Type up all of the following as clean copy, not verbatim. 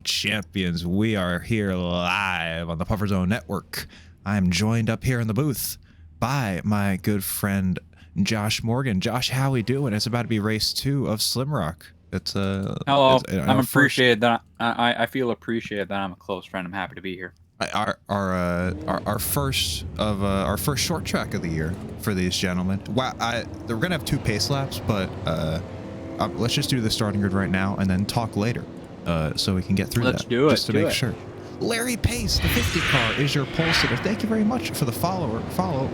champions. We are here live on the Puffer Zone Network. I'm joined up here in the booth by my good friend Josh Morgan. Josh, how we doing? It's about to be race 2 of Slmroc. It's hello. I'm appreciated that I feel appreciated that I'm a close friend. I'm happy to be here. Our first short track of the year for these gentlemen. Wow, we're gonna have 2 pace laps, but let's just do the starting grid right now and then talk later, so we can get through Let's that. do it. Just to make sure. Larry Pace, the 50 car, is your pole sitter. Thank you very much for the follow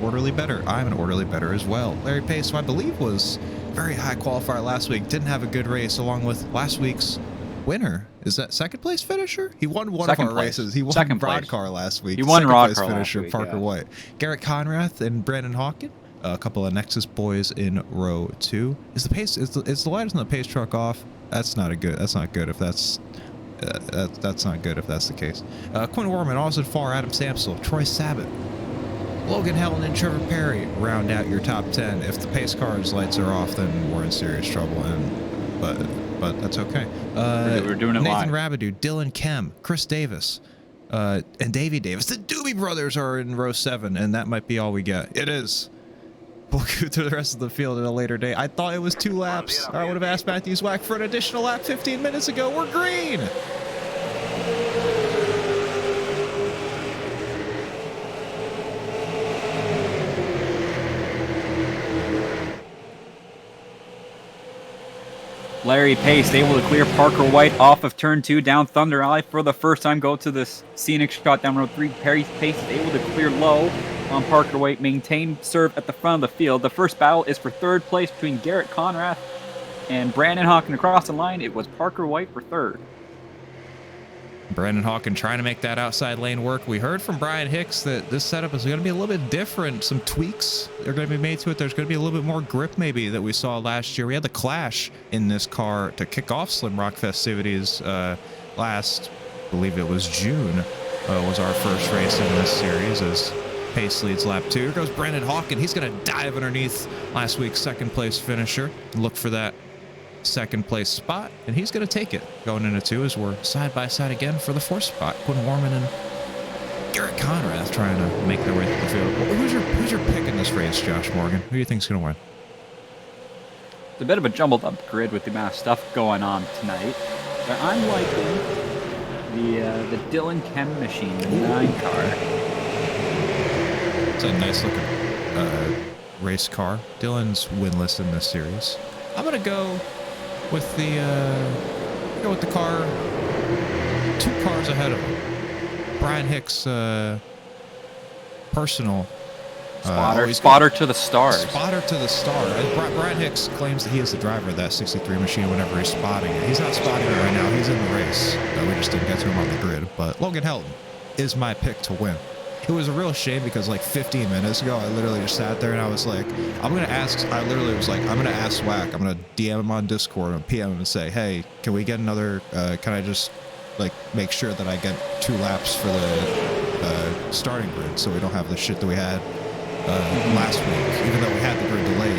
Orderly Better. I'm an Orderly Better as well. Larry Pace, who I believe was very high qualifier last week, didn't have a good race along with last week's winner. Is that second place finisher? He won one of our races. He won Rod Car last week. He won Rod Car finisher last week, Parker White. Garrett Conrath and Brandon Hawken, a couple of Nexus boys in row 2. Is the light on the pace truck off? That's not good if that's not good if that's the case. Quinn Warman, Austin Farr, Adam Samsel, Troy Sabat, Logan Helen, and Trevor Perry round out your top 10. If the pace car's lights are off, then we're in serious trouble. But that's okay. We're doing it Nathan live. Rabidou, Dylan Kem, Chris Davis, and Davey Davis. The Doobie Brothers are in row 7, and that might be all we get. It is. We'll go through the rest of the field at a later date. I thought it was 2 laps. I would have asked Matthew Zwack for an additional lap 15 minutes ago. We're green. Larry Pace able to clear Parker White off of turn 2 down Thunder Alley for the first time. Go to this scenic shot down road 3. Perry Pace is able to clear low on Parker White, maintain serve at the front of the field. The first battle is for 3rd place between Garrett Conrath and Brandon Hawken. Across the line, it was Parker White for 3rd. Brandon Hawken trying to make that outside lane work. We heard from Brian Hicks that this setup is going to be a little bit different. Some tweaks are going to be made to it. There's going to be a little bit more grip maybe that we saw last year. We had the Clash in this car to kick off Slmroc festivities last, I believe it was June, was our first race in this series as Pace leads lap 2. Here goes Brandon Hawken. He's going to dive underneath last week's 2nd place finisher. Look for that 2nd place spot, and he's going to take it going into 2 as we're side by side again for the 4th spot. Quinn Warman and Garrett Conrath trying to make their way through the field. Who's your pick in this race, Josh Morgan? Who do you think's going to win? It's a bit of a jumbled up grid with the amount of stuff going on tonight, but I'm liking the Dylan Kem machine, the 9 car. It's a nice looking race car. Dylan's winless in this series. I'm gonna go with the car 2 cars ahead of him. Brian Hicks, personal spotter to the stars. Spotter to the star. Brian Hicks claims that he is the driver of that 63 machine whenever he's spotting it. He's not spotting it right now. He's in the race. We just didn't get to him on the grid. But Logan Helton is my pick to win. It was a real shame because like 15 minutes ago, I literally just sat there and I was like, I'm going to ask Zwack, I'm going to DM him on Discord and PM him and say, hey, can we get another, can I just like make sure that I get 2 laps for the starting grid so we don't have the shit that we had last week, even though we had the grid delayed.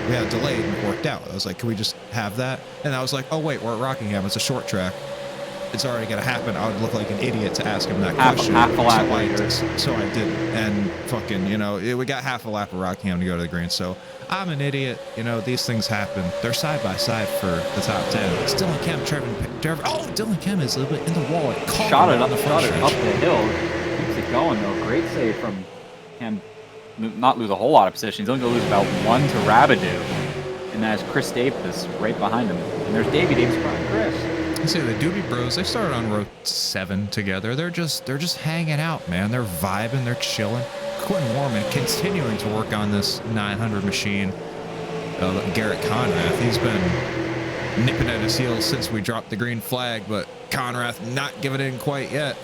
We had it delayed and it worked out. I was like, can we just have that? And I was like, oh wait, we're at Rockingham. It's a short track. It's already going to happen. I would look like an idiot to ask him that question. Half a lap later. So I didn't. And fucking, we got half a lap of Rockingham to go to the green. So I'm an idiot. These things happen. They're side by side for the top 10. It's Dylan Kem, Trevor. Oh, Dylan Kem is a little bit in the wall. Shot it up the hill. Keeps it going, though. Great save from him. Not lose a whole lot of position. He's only going to lose about 1 to Rabidou. And that's Chris Davis right behind him. And there's Davey Davis behind Chris. I say the Doobie Bros, they started on row 7 together. They're just hanging out, man. They're vibing, they're chilling. Quinn Warman continuing to work on this 900 machine. Garrett Conrath, he's been nipping at his heels since we dropped the green flag, but Conrath not giving in quite yet.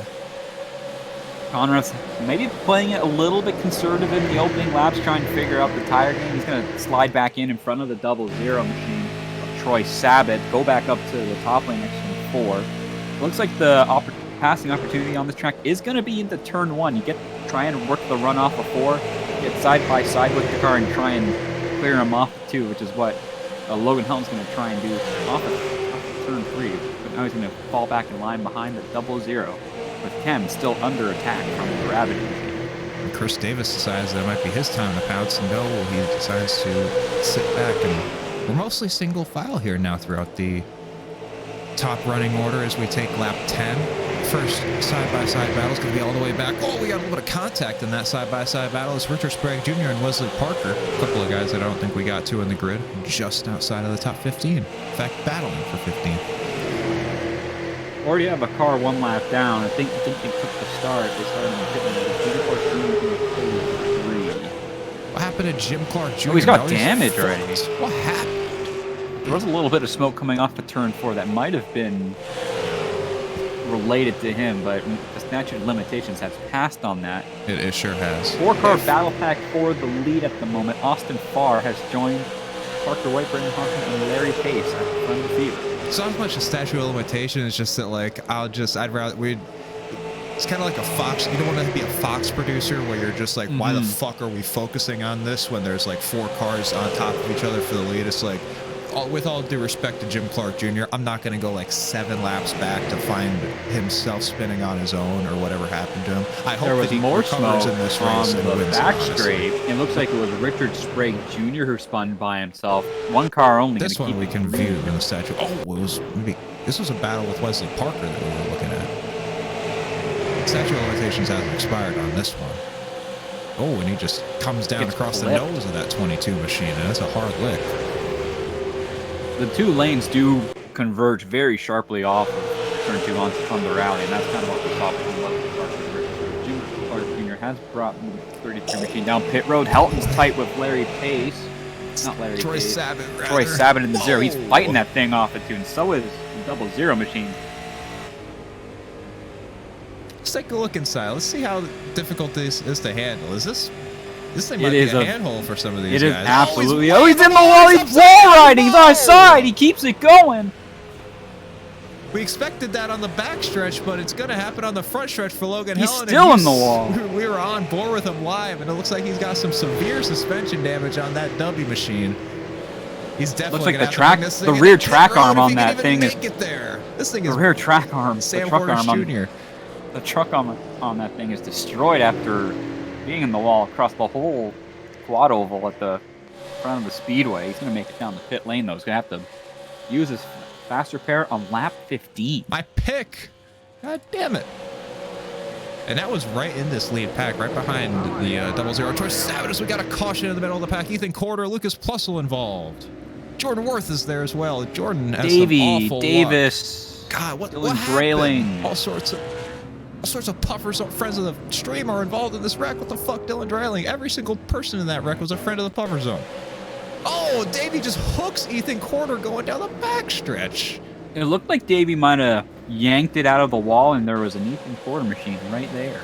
Conrath's maybe playing it a little bit conservative in the opening laps, trying to figure out the tire game. He's going to slide back in front of the 00 machine of Troy Sabat, go back up to the top lane next to 4. Looks like the passing opportunity on this track is going to be into turn 1. You try and work the run off of 4, get side by side with the car and try and clear him off 2, which is what Logan Helton's going to try and do off of turn 3. The Now he's going to fall back in line behind the 00, with Kem still under attack from the Gravity machine. And Chris Davis decides that it might be his time to pounce, and no, he decides to sit back. And we're mostly single file here now throughout the top running order as we take lap 10. First side-by-side battle is going to be all the way back. Oh, we got a little bit of contact in that side-by-side battle. It's Richard Sprague Jr. and Wesley Parker. A couple of guys that I don't think we got to in the grid, just outside of the top 15. In fact, battling for 15. Already have a car 1 lap down. I think they took the start. They started in the pit lane. What happened to Jim Clark Jr.? Oh, he's got damage already. What happened? There was a little bit of smoke coming off of turn 4 that might have been related to him, but the statute of limitations has passed on that. It sure has. 4-car battle pack for the lead at the moment. Austin Farr has joined Parker White, Brendan Hawkins, and Larry Pace at the front of the field. It's not as much a statute of limitation. It's just that, like, I'd rather, it's kind of like a Fox. You don't want to be a Fox producer where you're just like, why the fuck are we focusing on this when there's like 4 cars on top of each other for the lead? It's like, with all due respect to Jim Clark Jr., I'm not going to go like 7 laps back to find himself spinning on his own or whatever happened to him. I hope there was that he more smoke in this on race and the wins back it, straight. It looks like it was Richard Sprague Jr. who spun by himself. 1 car only. This one we can view in the statue. Oh, it was maybe this was a battle with Wesley Parker that we were looking at. Statute of limitations hasn't expired on this one. Oh, and he just comes down across the nose of that 22 machine, and that's a hard lick. The 2 lanes do converge very sharply off of turn 2 on the rally, and that's kind of what we saw from Wesley Parker. Jim Clark Jr. has brought the 33 machine down pit road. Helton's tight with Larry Pace. Not Larry Troy Pace. Sabat, rather. Troy Sabat in the 0. He's fighting that thing off at 2, and so is the 00 machine. Let's take a look inside. Let's see how difficult this is to handle. This thing might It be is a a handhold for some of these It guys. is absolutely. Oh, he's in the wall. He's wall riding. He's on his side. He keeps it going. We expected that on the back stretch, but it's going to happen on the front stretch for Logan He's Helen. still in the wall. We were on board with him live, and it looks like he's got some severe suspension damage on that W machine. He's definitely looks like the rear track arm on that thing is. This thing is the rear track arm. Sam the truck Porter arm Jr. The truck on that thing is destroyed after being in the wall across the whole quad oval at the front of the speedway. He's going to make it down the pit lane, though. He's going to have to use his fast repair on lap 15. My pick. God damn it. And that was right in this lead pack, right behind the 00. Troy Sabat, we got a caution in the middle of the pack. Ethan Corder, Lucas Plussel involved. Jordan Worth is there as well. Jordan has some awful Davis. luck. God, what Drailing. happened? All sorts of puffers, friends of the stream are involved in this wreck. What the fuck, Dylan Drailing? Every single person in that wreck was a friend of the puffer zone. Oh, Davey just hooks Ethan Corder going down the backstretch. It looked like Davey might have yanked it out of the wall, and there was an Ethan Corder machine right there.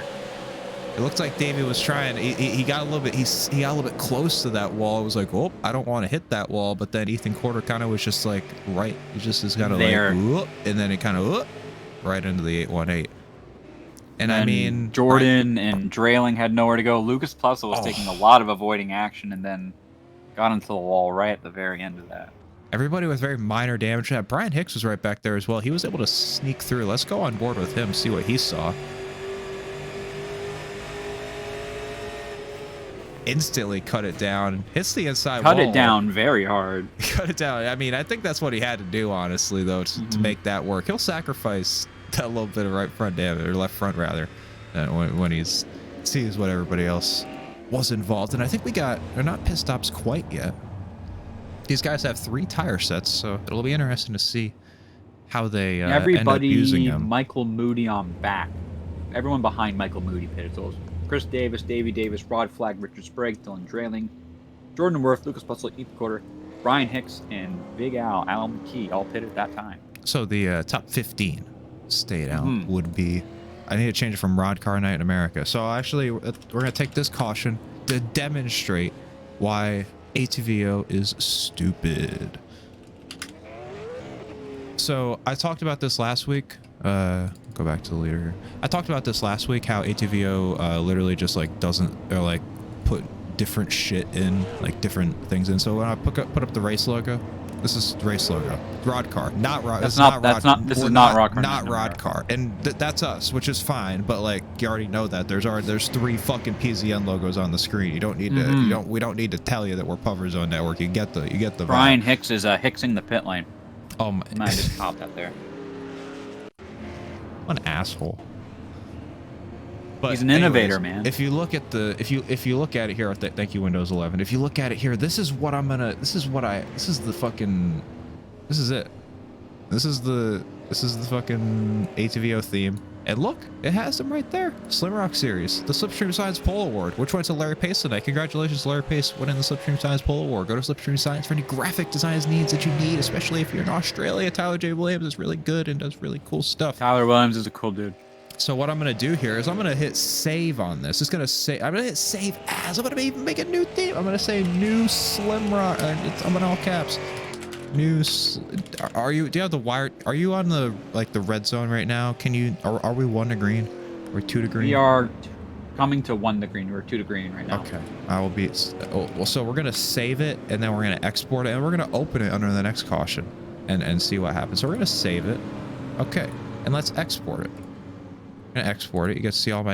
It looked like Davey was trying. He got a little bit. He got a little bit close to that wall. It was like, oh, I don't want to hit that wall. But then Ethan Corder kind of was just like right. He just is kind of like, whoop, and then it kind of right into the 818. And I mean, Jordan and Drailing had nowhere to go. Lucas Plussel was taking a lot of avoiding action, and then got into the wall right at the very end of that. Everybody with very minor damage. Brian Hicks was right back there as well. He was able to sneak through. Let's go on board with him, see what he saw. Instantly cut it down. Hits the inside wall. Cut it down very hard. Cut it down. I mean, I think that's what he had to do, honestly, though, to make that work. He'll sacrifice that little bit of right front damage, or left front, rather, when he sees what everybody else was involved. And I think they're not pit stops quite yet. These guys have 3 tire sets, so it'll be interesting to see how they end up using them. Michael Moody on back. Everyone behind Michael Moody pitted. So Chris Davis, Davey Davis, Rod Flagg, Richard Sprague, Dylan Drailing, Jordan Worth, Lucas Plussel, Ethan Corder, Brian Hicks, and Big Al, Alan McKee, all pitted at that time. So the top 15 stayed out would be... I need to change it from Rod Car Night in America. So actually, we're going to take this caution to demonstrate why ATVO is stupid. So I talked about this last week. Go back to the leader here. I talked about this last week, how ATVO literally just like doesn't, or like put different shit in, like different things in. So when I put up the race logo, This is the race logo. Rod car, not Rod. This is not Rod car. Not Rod car, and that's us, which is fine. But like, you already know that there's 3 fucking PZN logos on the screen. You don't need to. We don't need to tell you that we're Puffer Zone Network. You get the. Brian vibe. Hicks is hicksing the pit lane. Oh my! I just popped that there. What an asshole. But he's an innovator, man. If you look at if you look at it here, thank you Windows 11. If you look at it here, this is what I'm gonna. This is the fucking. This is it. This is the fucking ATVO theme. And look, it has them right there. Slmroc series, the Slipstream Science Pole Award, which went to Larry Pace tonight. Congratulations, Larry Pace, winning the Slipstream Science Pole Award. Go to Slipstream Science for any graphic designs needs that you need, especially if you're in Australia. Tyler J. Williams is really good and does really cool stuff. Tyler Williams is a cool dude. So what I'm gonna do here is I'm gonna hit save on this. It's gonna say I'm gonna hit save as. I'm gonna even make a new theme. I'm gonna say new Slmroc. I'm in all caps. New. Do you have the wire? Are you on the the red zone right now? Can you? Are we 1 to green? Or 2 to green? We are coming to 1 to green. We're 2 to green right now. Okay. I will be. Well, so we're gonna save it and then we're gonna export it and we're gonna open it under the next caution, and see what happens. So we're gonna save it. Okay. And let's export it. Gonna export it. You get to see all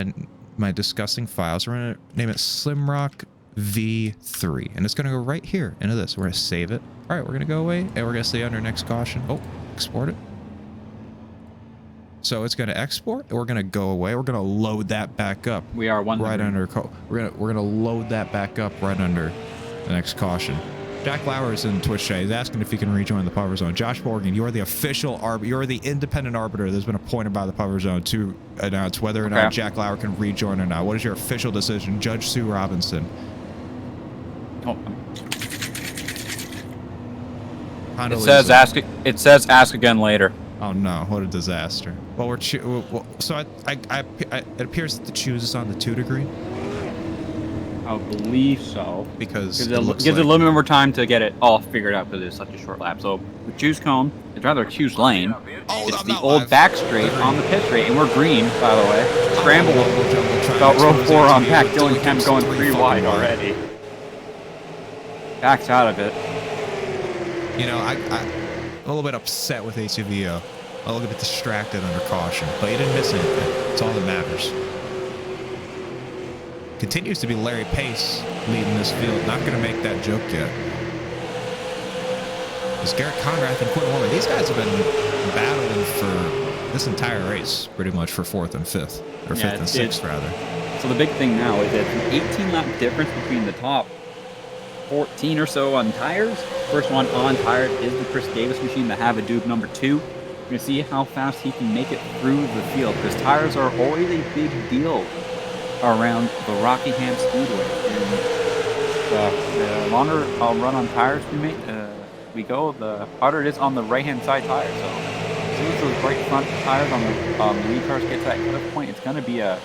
my disgusting files. We're gonna name it Slmroc V3, and it's gonna go right here into this. We're gonna save it. All right, we're gonna go away, and we're gonna stay under next caution. Oh, export it. So it's gonna export. We're gonna go away. We're gonna load that back up. We are 1 right under. We're gonna load that back up right under the next caution. Jack Lauer is in Twitch chat. He's asking if he can rejoin the Puffer Zone. Josh Morgan, you are the official arbiter. You are the independent arbiter. There's been appointed by the Puffer Zone to announce whether or not Jack Lauer can rejoin or not. What is your official decision, Judge Sue Robinson? Oh. It says ask again later. Oh no! What a disaster. Well, so it appears that the choose is on the 2 degree. I believe so. Because it gives it a little bit more time to get it all figured out because it's such a short lap. So we choose cone. It's rather choose lane. It's the old back straight on the pit straight, and we're green, by the way. Scramble about row 4 on back. Dylan Kemp going 3 wide already. Backs out of it. You know, I'm a little bit upset with ATVO. A little bit distracted under caution, but he didn't miss anything. It's all that matters. Continues to be Larry Pace leading this field. Not going to make that joke yet. It's Garrett Conrath and Quentin Woolman. These guys have been battling for this entire race, pretty much for 4th and 5th, or 5th and 6th rather. So the big thing now is that an 18-lap difference between the top 14 or so on tires. First one on tires is the Chris Davis machine, the Havadoob number 2. We're going to see how fast he can make it through the field, because tires are always a big deal around the Rockingham Speedway. And the longer I'll run on tires we go, the harder it is on the right-hand side tire. So as soon as those right front tires on the lead cars get to that cutoff point, it's going to be a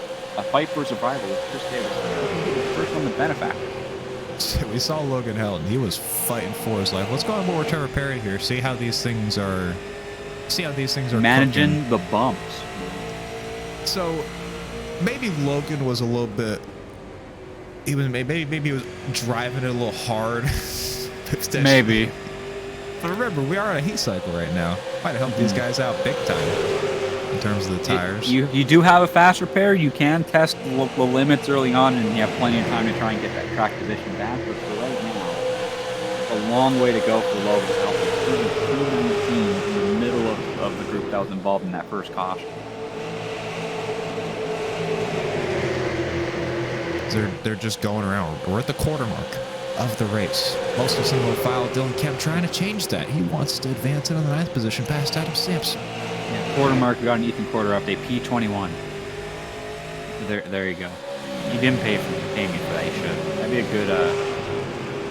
fight for survival with Chris Davis. The first one, the benefactor. We saw Logan Helton. He was fighting for his life. Let's go on board with Trevor Perry here. See how these things are. Managing cooking. The bumps. So maybe Logan was a little bit. Maybe he was driving it a little hard. Maybe. But remember, we are on a heat cycle right now. Might help these guys out big time in terms of the tires. You do have a fast repair. You can test the limits early on, and you have plenty of time to try and get that track position back. But for right now, it's a long way to go for Logan Helton. 219 in the middle of the group that was involved in that first caution. They're just going around. We're at the quarter mark of the race. Most of single file Dylan Kemp trying to change that. He wants to advance into the 9th position past Adam Sampson. Yeah, quarter mark. We got an Ethan Quarter update. P21. There you go. You didn't pay me for that. You should. That'd be a good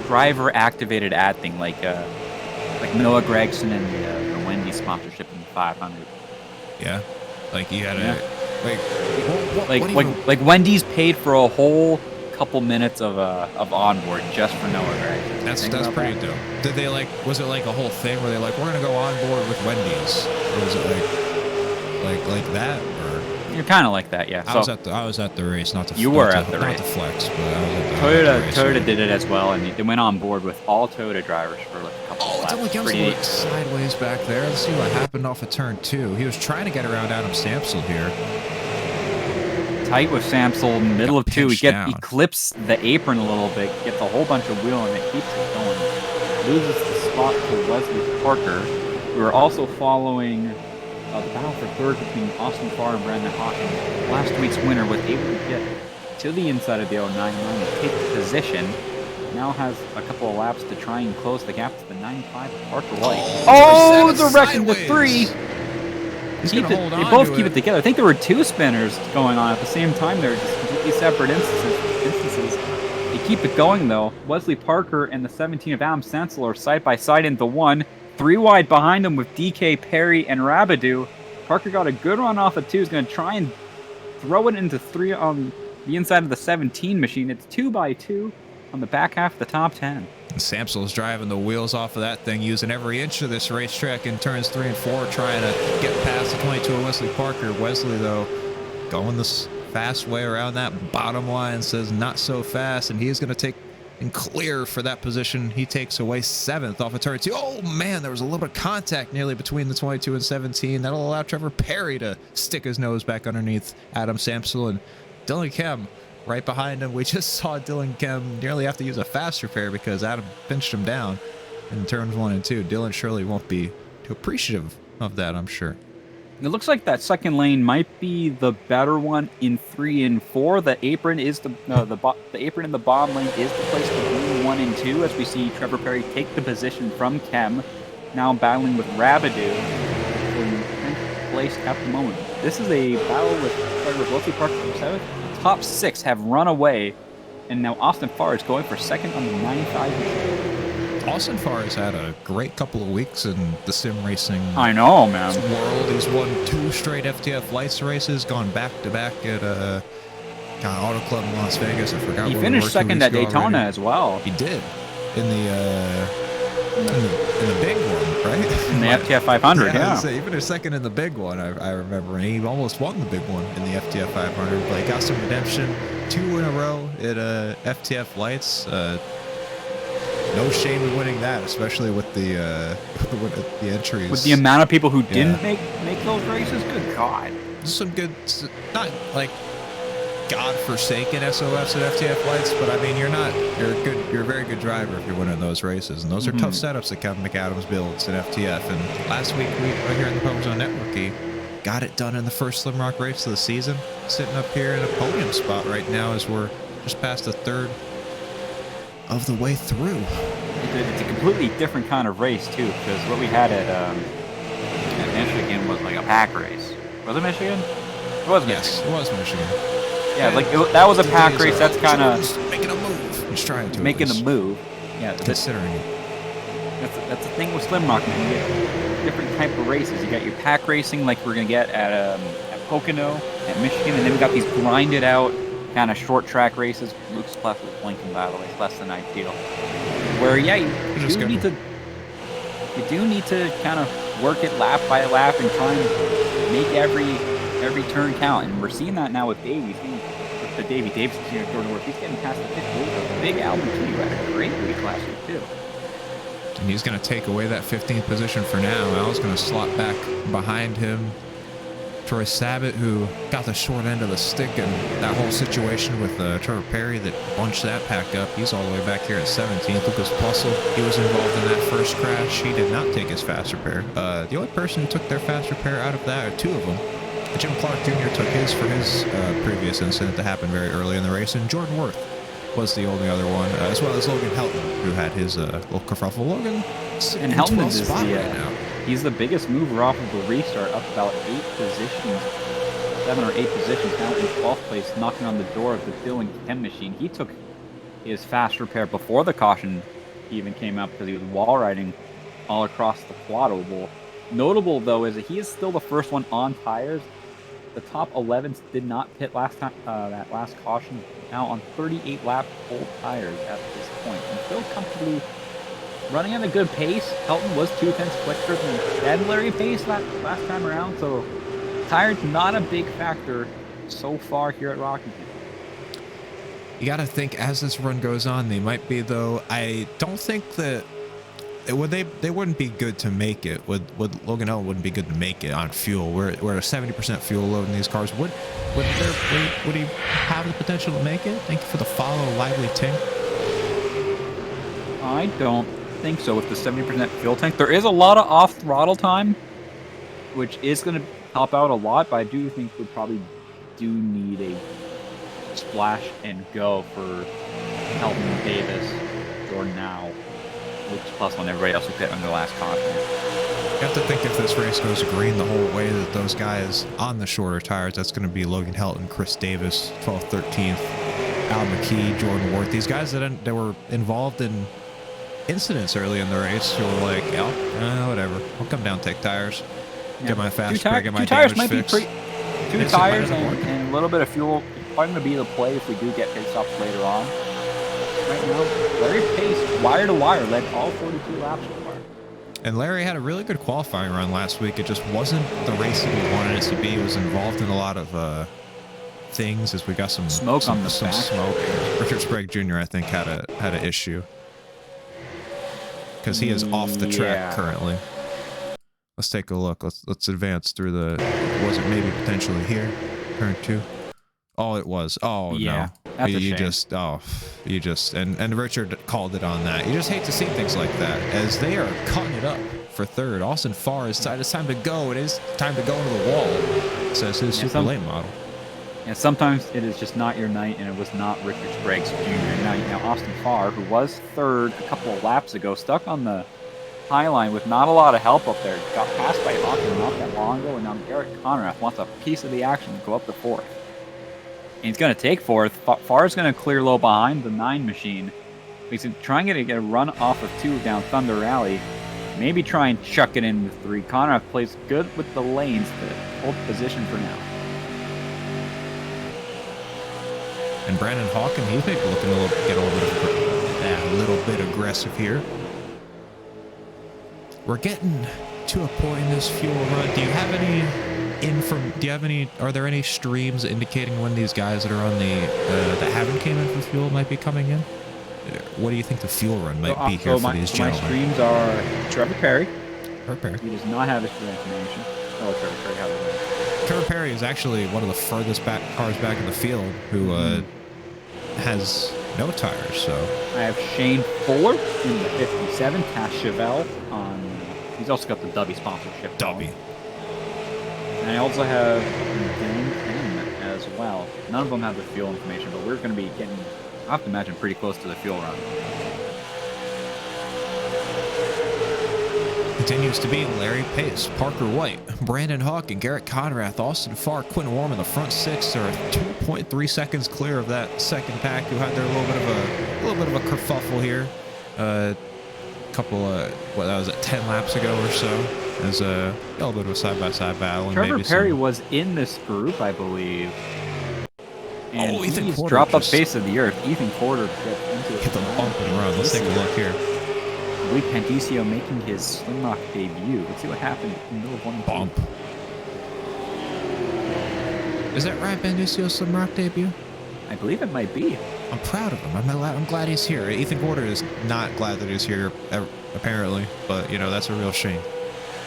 driver activated ad thing, like Noah Gregson and the Wendy's sponsorship in the 500. Yeah, like you had a like Wendy's paid for a whole couple minutes of onboard just for Noah Gregson. That's pretty dope. Did they was it like a whole thing where they we're gonna go on board with Wendy's, or was it like that, or You're kind of like that, yeah. I was at the race, not to You were at the race. Not to flex, but I was at the race. Toyota did it as well, and they went on board with all Toyota drivers for like a couple of laps. Dylan Kem's went sideways back there. Let's see what happened off of turn 2. He was trying to get around Adam Samsel here. Tight with Samsel, middle of 2. He clips the apron a little bit, gets a whole bunch of wheel, and it keeps it going. Loses the spot to Wesley Parker. We were also following the battle for third between Austin Farr and Brandon Hawkins. Last week's winner was able to get to the inside of the 099 and take the position. Now has a couple of laps to try and close the gap to the 95 Parker White. Oh, the wreck into 3! They both keep it together. I think there were 2 spinners going on at the same time. They're just completely separate instances. They keep it going, though. Wesley Parker and the 17 of Adam Sansel are side by side into 1. 3 wide behind him with DK, Perry, and Rabidou. Parker got a good run off of 2. He's going to try and throw it into 3 on the inside of the 17 machine. It's 2 by 2 on the back half of the top 10. And Samsel's driving the wheels off of that thing, using every inch of this racetrack in turns 3 and 4, trying to get past the 22 of Wesley Parker. Wesley, though, going this fast way around that bottom line, says not so fast, and he's going to take and clear for that position. He takes away 7th off of turn 2. Oh, man, there was a little bit of contact nearly between the 22 and 17. That'll allow Trevor Perry to stick his nose back underneath Adam Samsel, and Dylan Kem right behind him. We just saw Dylan Kem nearly have to use a fast repair because Adam pinched him down in turns 1 and 2. Dylan surely won't be too appreciative of that, I'm sure. It looks like that second lane might be the better one in 3 and 4. The apron is the apron in the bottom lane is the place to be 1 and 2, as we see Trevor Perry take the position from Kem, now battling with Rabidou in 10th place at the moment. This is a battle with Wesley Parker from 7th. The top 6 have run away, and now Austin Farr is going for 2nd on the 95 machine. Austin Farr has had a great couple of weeks in the sim racing. I know, man. World. He's won 2 straight FTF Lights races, gone back to back at Auto Club in Las Vegas. I forgot. He finished 2nd at Daytona as well. He did in the big one, right? In the FTF 500, yeah. He finished 2nd in the big one. I remember, and he almost won the big one in the FTF 500. But he got some redemption, 2 in a row at FTF Lights. No shame in winning that, especially with the entries. With the amount of people who didn't make those races, good God. Some good, not like God-forsaken SOFs at FTF Lights, but I mean, you're a very good driver if you're winning those races, and those are tough setups that Kevin McAdams builds in FTF. And last week, right here in the Power Zone Network, he got it done in the first Slmroc race of the season, sitting up here in a podium spot right now as we're just past the 3rd of the way through. It's a completely different kind of race too, because what we had at Michigan was like a pack race. Was it Michigan? It was Michigan. Yes, it was Michigan. Yeah, that was a pack race. That's kind of making a move. He's trying to making a move. Yeah, considering it. That's the thing with Slmroc. You get different type of races. You got your pack racing, like we're gonna get at Pocono, at Michigan, and then we got these grinded out kind of short track races. Luke's left with blinking, by the way, it's less than ideal. Where you do need to kind of work it lap by lap and try and make every turn count. And we're seeing that now with Davey. With the Davey Davis Jordan Worth, he's getting past the 5th. Big Albert Q had a great week last week too. And he's going to take away that 15th position for now. Al's going to slot back behind him. Troy Sabat, who got the short end of the stick in that whole situation with Trevor Perry that bunched that pack up. He's all the way back here at 17th. Lucas Pussell, he was involved in that first crash. He did not take his fast repair. The only person who took their fast repair out of that, or 2 of them, Jim Clark Jr. took his for his previous incident that happened very early in the race, and Jordan Worth was the only other one, as well as Logan Helton, who had his little kerfuffle. Logan, and Helton is spot right now. He's the biggest mover off of the restart, up about 8 positions, 7 or 8 positions, now in 12th place, knocking on the door of the Dylan Kem machine. He took his fast repair before the caution even came up because he was wall riding all across the quad oval. Notable, though, is that he is still the first one on tires. The top 11s did not pit last time, that last caution, now on 38 lap full tires at this point, and still comfortably running at a good pace. Helton was 2/10 quicker than Larry pace last time around, so Tire's not a big factor so far here at Rockingham. You got to think as this run goes on, they might be, though. I don't think that they wouldn't be good to make it. Would Logan L wouldn't be good to make it on fuel. We're at a 70% fuel load in these cars. Would he have the potential to make it? Thank you for the follow, Lively Tink. I don't think so with the 70% fuel tank. There is a lot of off throttle time, which is going to help out a lot, but I do think we probably do need a splash and go for Helton, Davis, Jordan now, Lucas Puzzle, and everybody else who pit on the last caution. You have to think if this race goes green the whole way, that those guys on the shorter tires, that's going to be Logan Helton, Chris Davis, 12th, 13th, Al McKee, Jordan Worth, these guys that were involved in incidents early in the race who were like, yeah, whatever, I'll come down, take tires. Get my fast break, get my damage fixed. Two tires and a little bit of fuel probably going to be the play if we do get pit stops later on. Right now, Larry Pace, wire to wire, led all 42 laps so far. And Larry had a really good qualifying run last week. It just wasn't the race that we wanted it to be. It was involved in a lot of things as we got some smoke on the some back. smoke. Richard Sprague Jr. I think had an issue because he is off the track currently. Let's take a look. Let's advance through the. Was it maybe potentially here? Turn 2. Oh, it was. Oh yeah, no. That's a shame. And Richard called it on that. You just hate to see things like that as they are cutting it up for third. Austin Farr is it's time to go. It is time to go into the wall, says his super late model. And sometimes it is just not your night, and it was not Richard Sprague's Jr. Now Austin Farr, who was third a couple of laps ago, stuck on the high line with not a lot of help up there. Got passed by Hawkins not that long ago, and now Garrett Conrath wants a piece of the action to go up to fourth. And he's going to take fourth. Farr's going to clear low behind the 9 machine. He's trying to get a run off of 2 down Thunder Rally. Maybe try and chuck it in with 3. Conrath plays good with the lanes to hold position for now. And Brandon Hawkins, he's maybe looking to get a little bit aggressive here. We're getting to a point in this fuel run. Do you have any are there any streams indicating when these guys that are on that haven't came in for fuel might be coming in? What do you think the fuel run might be here for these gentlemen? My streams are Trevor Perry. Trevor Perry. He does not have his information. Oh, Trevor Perry has it. Trevor Perry is actually one of the furthest cars back in the field who has no tires. So I have Shane Fuller in the 57, Cash Chevelle on. He's also got the Dubby sponsorship. Dubby. And I also have Dan Penn as well. None of them have the fuel information, but we're going to be getting, I have to imagine, pretty close to the fuel run. Continues to be Larry Pace, Parker White, Brandon Hawk, and Garrett Conrath, Austin Farr, Quinn Warm in the front 6 are 2.3 seconds clear of that second pack, who had their little bit of a kerfuffle here. Couple that was 10 laps ago or so. As a little bit of a side-by-side battle. Trevor Perry was in this group, I believe. And Ethan Porter dropped up face of the earth. Ethan Porter hit the bump and run. Let's take a look here. I believe Pandicio making his Slmroc debut. Let's see what happened in the middle of one bump. Is that Ryan Pandicio's Slmroc debut? I believe it might be. I'm proud of him. I'm glad he's here. Ethan Porter is not glad that he's here, apparently. But, that's a real shame.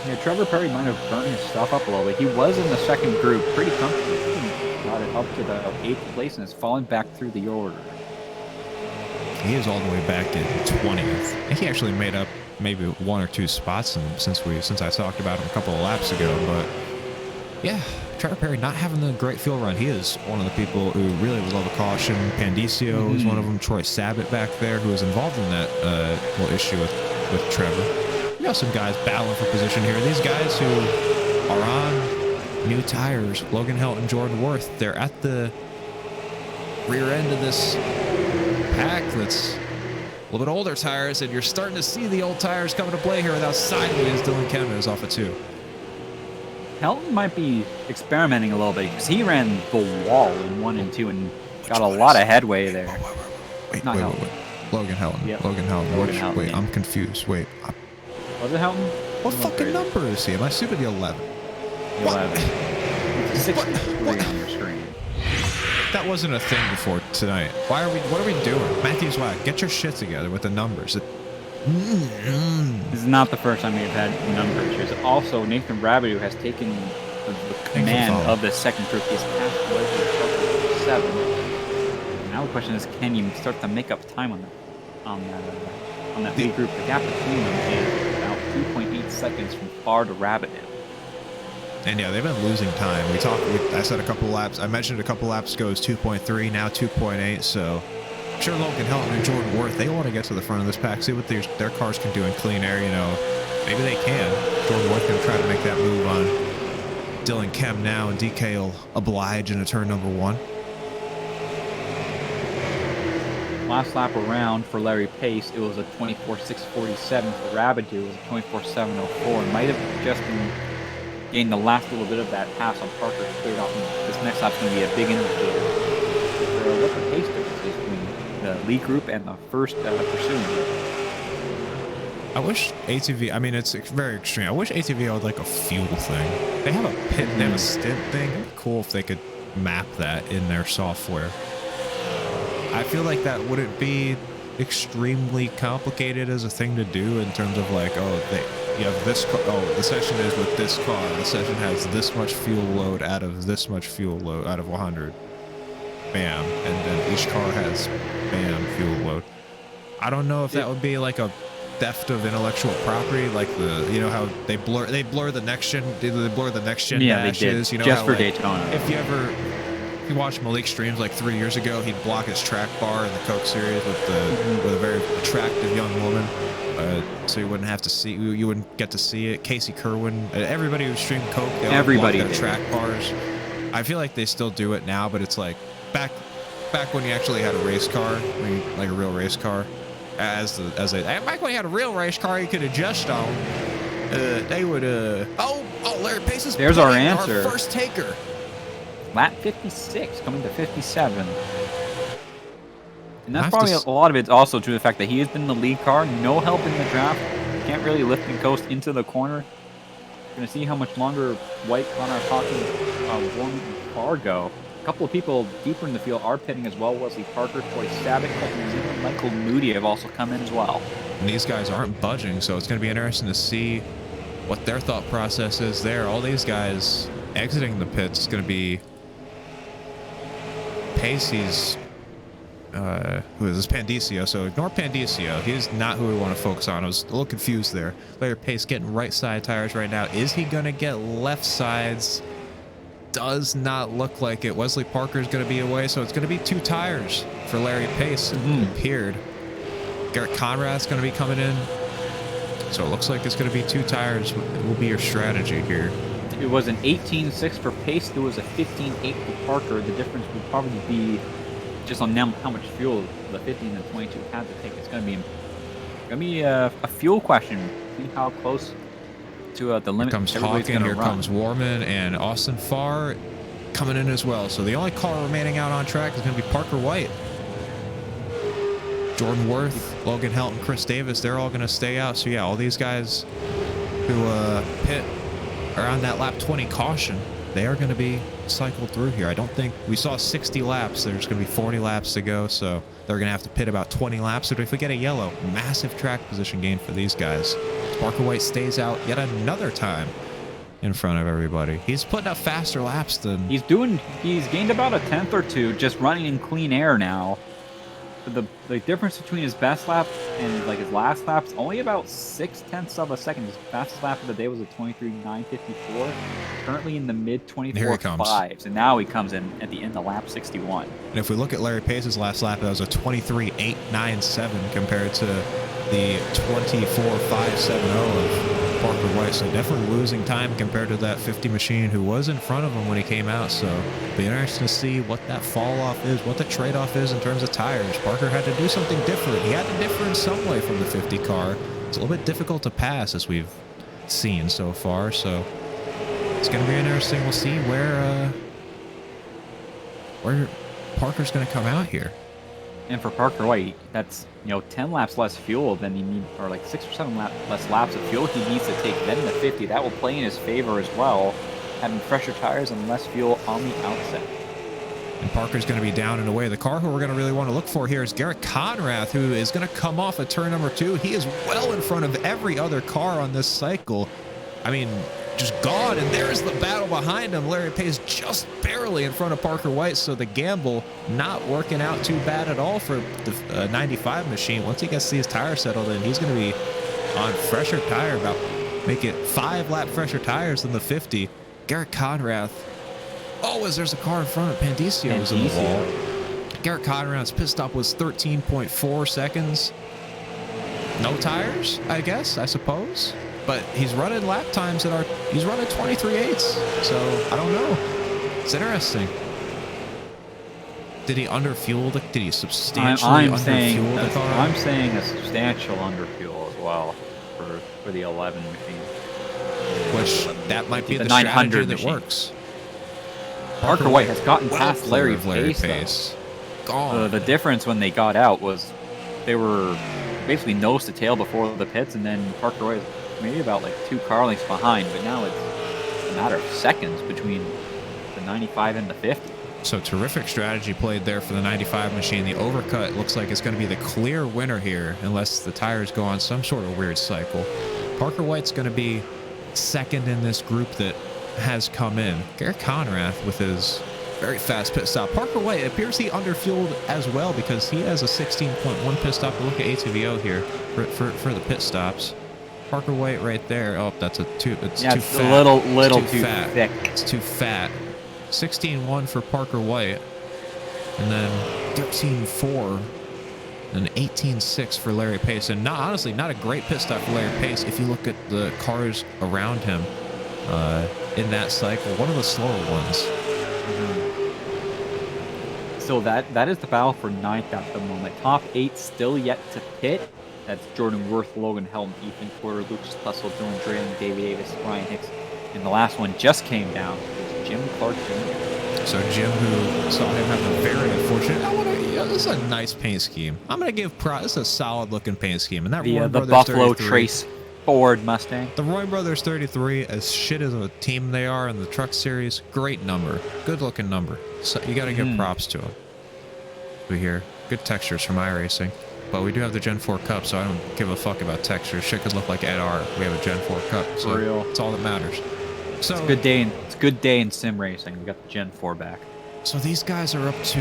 Yeah, Trevor Perry might have burnt his stuff up a little bit. He was in the second group pretty comfortably. He got it up to the 8th place and has fallen back through the order. He is all the way back in 20th. I think he actually made up maybe 1 or 2 spots since I talked about him a couple of laps ago. But yeah, Trevor Perry not having the great fuel run. He is one of the people who really would love a caution. Pandicio is one of them. Troy Sabat back there, who was involved in that little issue with Trevor. We got some guys battling for position here. These guys who are on new tires, Logan Helton, Jordan Worth, they're at the rear end of this pack that's a little bit older tires, and you're starting to see the old tires coming to play here without sideways. Dylan Kevin is off at 2. Helton might be experimenting a little bit because he ran the wall in 1 and 2 and got a lot of headway there. Wait. Logan Helton. Yep. Logan Helton. Wait, yeah. I'm confused. Wait. Was it Helton? What fucking number is he? Am I stupid? The 11. The 11. It's a 63 on your screen. That wasn't a thing before tonight. What are we doing? Matthews, get your shit together with the numbers. This is not the first time we've had number issues. Also, Nathan Rabideau has taken the command of the second group. He's passed Leslie 7. Now the question is, can you start to make up time on that lead group? The gap between them is about 2.8 seconds from far to Rabideau. And yeah, they've been losing time. I said a couple laps. I mentioned a couple laps ago is 2.3, now 2.8. So I'm sure Logan Helton and Jordan Worth, they want to get to the front of this pack, see what their cars can do in clean air. You know, maybe they can. Jordan Worth going to try to make that move on Dylan Kemp now, and DK will oblige into turn number 1. Last lap around for Larry Pace, it was a 24.647. For Rabideau, it was a 24.704. Might have just gained the last little bit of that pass on Parker cleared off. This next lap's going to be a big indicator for what the pace difference is between the lead group and the first pursuing group. I wish ATV, I mean, it's very extreme. I wish ATV had like a fuel thing. They have a pit, they have a stint thing. It'd be cool if they could map that in their software. I feel like that wouldn't be extremely complicated as a thing to do in terms of like, you have this car, the session is with this car, the session has this much fuel load out of this much fuel load out of 100. Bam. And then each car has bam fuel load. I don't know if that would be like a theft of intellectual property, like how they blur the next gen, dashes, they did. You know, just how, for like, Daytona. If you watch Malik streams like 3 years ago, he'd block his track bar in the Coke series with a very attractive young woman, so you wouldn't have to see, you wouldn't get to see it. Casey Kerwin, everybody who streamed Coke, they all block their track bars. I feel like they still do it now, but it's like back when you actually had a race car, like a real race car, back when you had a real race car you could adjust on. They would Larry Pace is there's our answer. Our first taker. Lap 56, coming to 57. And that's probably a lot of it also to the fact that he has been the lead car, no help in the draft, can't really lift and coast into the corner. We're going to see how much longer White, Connor, Hawkins, Warren, and Fargo. A couple of people deeper in the field are pitting as well. Wesley Parker, Troy Sabick, and Michael Moody have also come in as well. And these guys aren't budging, so it's going to be interesting to see what their thought process is there. All these guys exiting the pits is going to be Pacey's, who is this? Pandisio. So ignore Pandisio. He's not who we want to focus on. I was a little confused there. Larry Pace getting right side tires right now. Is he going to get left sides? Does not look like it. Wesley Parker is going to be away, so it's going to be 2 tires for Larry Pace. It appeared. Garrett Conrad's going to be coming in. So it looks like it's going to be 2 tires. It will be your strategy here. It was an 18.6 for Pace. It was a 15.8 for Parker. The difference would probably be just on how much fuel the 15 and 22 had to take. It's going to be a fuel question. See how close to the limit. Here comes Hawkins, here comes Warman, and Austin Farr coming in as well. So the only car remaining out on track is going to be Parker White. Jordan Worth, Logan Helton, Chris Davis, they're all going to stay out. So yeah, all these guys who pit around that lap 20 caution, they are going to be cycled through here. I don't think we saw 60 laps. There's going to be 40 laps to go, so they're going to have to pit about 20 laps. So if we get a yellow, massive track position gain for these guys. Parker White stays out yet another time in front of everybody. He's putting up faster laps than he's gained about a 10th or 2 just running in clean air now. The difference between his best lap and like his last lap is only about 0.6 of a second. His fastest lap of the day was a 23.954. Currently in the mid 24.5s, and now he comes in at the end of lap 61. And if we look at Larry Pace's last lap, that was a 23.897 compared to the 24.570 of Parker White. So definitely losing time compared to that 50 machine who was in front of him when he came out. So it'll be interesting to see what that fall off is, what the trade-off is in terms of tires. Parker had to do something different. He had to differ in some way from the 50 car. It's a little bit difficult to pass as we've seen so far. So it's going to be interesting. We'll see where Parker's going to come out here. And for Parker White, that's 10 laps less fuel than he needs, or like 6 or 7 less laps of fuel he needs to take then in the 50. That will play in his favor as well. having fresher tires and less fuel on the outset. And Parker's going to be down and away. The car who we're going to really want to look for here is Garrett Conrath, who is going to come off at turn number 2. He is well in front of every other car on this cycle. I mean, just gone. And there's the battle behind him. Larry Pace just barely in front of Parker White. So the gamble not working out too bad at all for the 95 machine. Once he gets these tires settled in, he's going to be on fresher tire, about make it 5-lap fresher tires than the 50. Garrett Conrath. Oh, as there's a car in front of Pandicio's in the wall. Garrett Conrath's pit stop was 13.4 seconds. No tires, I guess, I suppose. But he's running lap times that are, he's running 23/8. So, I don't know. It's interesting. Did he underfuel? Did he substantially underfuel the car? I'm saying a substantial underfuel as well for the 11 machine. Which, that might be the 900 strategy that works. Parker White has gotten past Larry Pace. Gone. The difference when they got out was they were basically nose to tail before the pits, and then Parker White was maybe about like 2 car lengths behind, but now it's a matter of seconds between the 95 and the 50. So terrific strategy played there for the 95 machine. The overcut looks like it's going to be the clear winner here, unless the tires go on some sort of weird cycle. Parker White's going to be second in this group that has come in. Garrett Conrath with his very fast pit stop. Parker White, it appears he underfueled as well because he has a 16.1 pit stop. We'll look at ATVO here for the pit stops. Parker White right there. Oh, that's it's too fat. A little too fat. thick. It's too fat. 16.1 for Parker White, and then 13.4 and 18.6 for Larry Pace. And honestly, not a great pit stop for Larry Pace if you look at the cars around him in that cycle. One of the slower ones. So that is the battle for 9th at the moment. Top 8 still yet to pit. That's Jordan Worth, Logan Helm, Ethan Porter, Lucas Tussle, Dylan Drayling, David Davis, Ryan Hicks. And the last one just came down. It was Jim Clark Jr. So Jim, who saw him have a very unfortunate... this is a nice paint scheme. I'm going to give this is a solid looking paint scheme. And that the Buffalo Trace Ford Mustang. The Roy Brothers 33, as shit as a team they are in the truck series, great number. Good looking number. So you got to give props to them. We hear good textures from iRacing. But we do have the Gen 4 Cup, so I don't give a fuck about textures. Shit could look like Ed R. We have a Gen 4 Cup, so for real. It's all that matters. So it's a good day in sim racing. We got the Gen 4 back. So these guys are up to,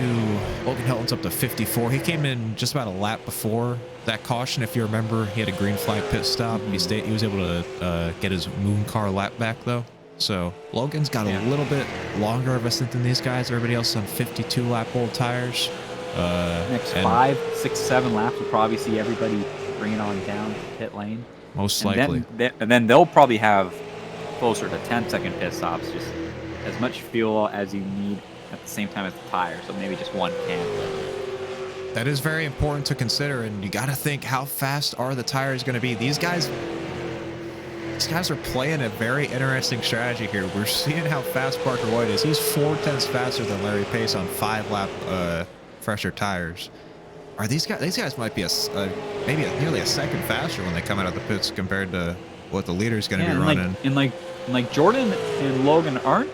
Logan Helton's up to 54. He came in just about a lap before that caution. If you remember, he had a green flag pit stop. He was able to get his moon car lap back though. So Logan's got a little bit longer of a stint than these guys. Everybody else on 52 lap old tires. Next 5, 6, 7 laps, we'll probably see everybody bringing on down to pit lane. Most likely. And then they'll probably have closer to 10-second pit stops, just as much fuel as you need at the same time as the tire, so maybe just one can. That is very important to consider, and you got to think, how fast are the tires going to be? These guys are playing a very interesting strategy here. We're seeing how fast Parker White is. He's 4/10 faster than Larry Pace on 5-lap fresher tires. Are these guys? These guys might be maybe nearly a second faster when they come out of the pits compared to what the leader's going to be running. Like Jordan and Logan aren't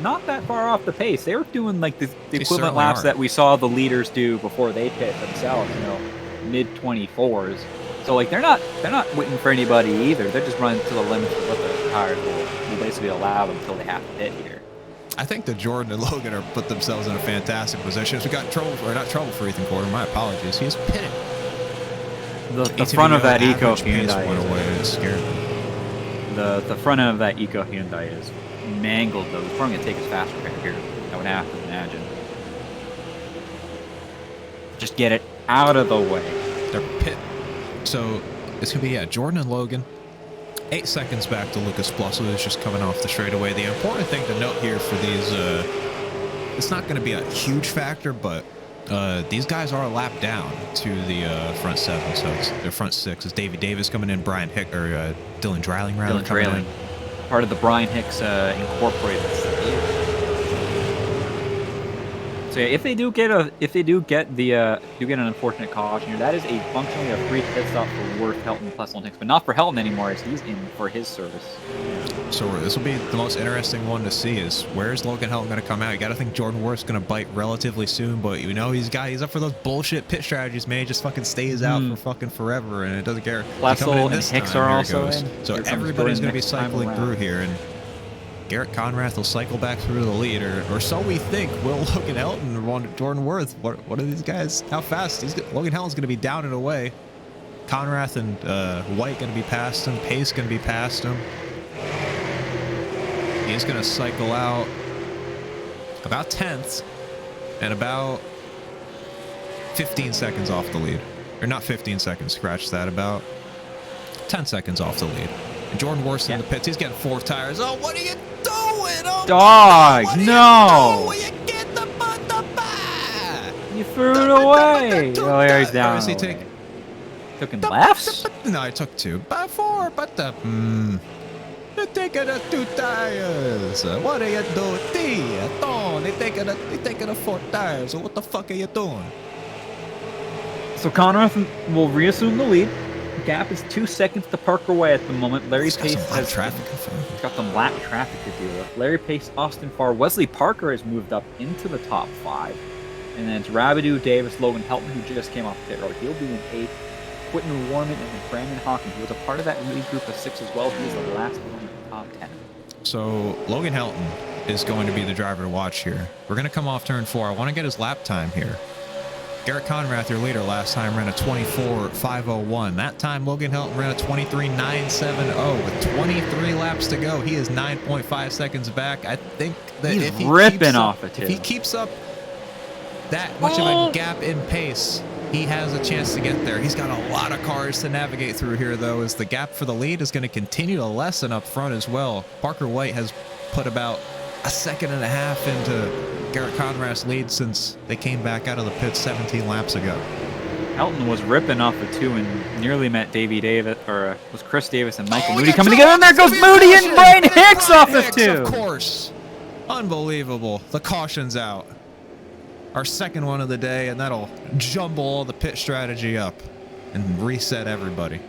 not that far off the pace. They were doing like the equivalent laps that we saw the leaders do before they pit themselves. Mid 24s. So like they're not waiting for anybody either. They're just running to the limits of what the tires will basically allow them until they have to pit here. I think that Jordan and Logan are put themselves in a fantastic position. We got in trouble, or not trouble for Ethan Porter. My apologies. He's pitting. The front of that Eco Hyundai went away and scared me. The front of that Eco Hyundai is mangled though. It's probably gonna take us faster right here. I would have to imagine. Just get it out of the way. They're pit. So it's gonna be Jordan and Logan. 8 seconds back to Lucas Blussel, who's just coming off the straightaway. The important thing to note here for these, it's not going to be a huge factor, but these guys are a lap down to the front 7, so it's their front 6. It's Davey Davis coming in, Brian Hicks, or Dylan Drayling, rather. Dylan Drayling, part of the Brian Hicks Incorporated. So yeah, if they do get an unfortunate caution here, that is functionally a free pit stop for Worth, Helton, plus Olympics, but not for Helton anymore, as he's in for his service. So this will be the most interesting one to see is where's Logan Helton going to come out? You got to think Jordan Worth's going to bite relatively soon, but you know he's up for those bullshit pit strategies, man. He just fucking stays out for fucking forever and it doesn't care. Plessel and Hicks are also in. So everybody's going to be cycling through here, and Garrett Conrath will cycle back through the lead, or so we think. Will Logan Helton or Jordan Worth? What are these guys? How fast? Logan Helton's going to be down and away. Conrath and White going to be past him. Pace going to be past him. He's going to cycle out about 10th and about 15 seconds off the lead. Or not 15 seconds, scratch that, about 10 seconds off the lead. And Jordan Worth's in the pits. He's getting 4 tires. Oh, what are you doing? Oh, dog, no. You get the back. You threw it away. Oh, there he's down. Or is he taking? Took lefts? No, I took 2. By 4, but the... You're taking the 2 tires. What are you doing? They're taking the 4 tires. So what the fuck are you doing? So Conrath will reassume the lead. Gap is 2 seconds to Parker Way at the moment. Larry Pace has got some lap traffic to deal with. Larry Pace, Austin Farr, Wesley Parker has moved up into the top 5. And then it's Rabidou, Davis, Logan Helton, who just came off the pit road. He'll be in 8th. Quentin Warman and then Brandon Hawkins, who was a part of that lead group of 6 as well. He's the last one in the top 10. So Logan Helton is going to be the driver to watch here. We're going to come off turn 4. I want to get his lap time here. Garrett Conrath, your leader, last time ran a 24.501. That time Logan Helton ran a 23.970 with 23 laps to go. He is 9.5 seconds back. I think that he's if he ripping off it, if he keeps up that much of a gap in pace, he has a chance to get there. He's got a lot of cars to navigate through here, though, as the gap for the lead is going to continue to lessen up front as well. Parker White has put about a 1.5 seconds into Garrett Conrath's lead since they came back out of the pits 17 laps ago. Helton was ripping off the 2 and nearly met Davey Davis, or was Chris Davis and Michael Moody coming together, and there goes Moody and Brian Hicks off the 2. Of course. Unbelievable. The caution's out. Our second one of the day, and that'll jumble all the pit strategy up and reset everybody.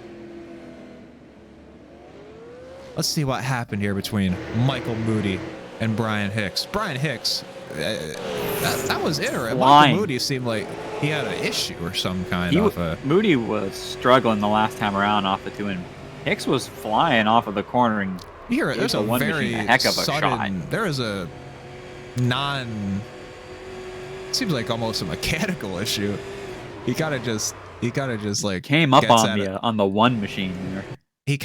Let's see what happened here between Michael Moody and Brian Hicks. Brian Hicks, that was interesting. Michael Moody seemed like he had an issue or some kind of... Moody was struggling the last time around off the 2, and Hicks was flying off of the corner. And here, there's a very heck of a sudden... shot. There is a seems like almost a mechanical issue. He kind of just like came up on the 1 machine there. He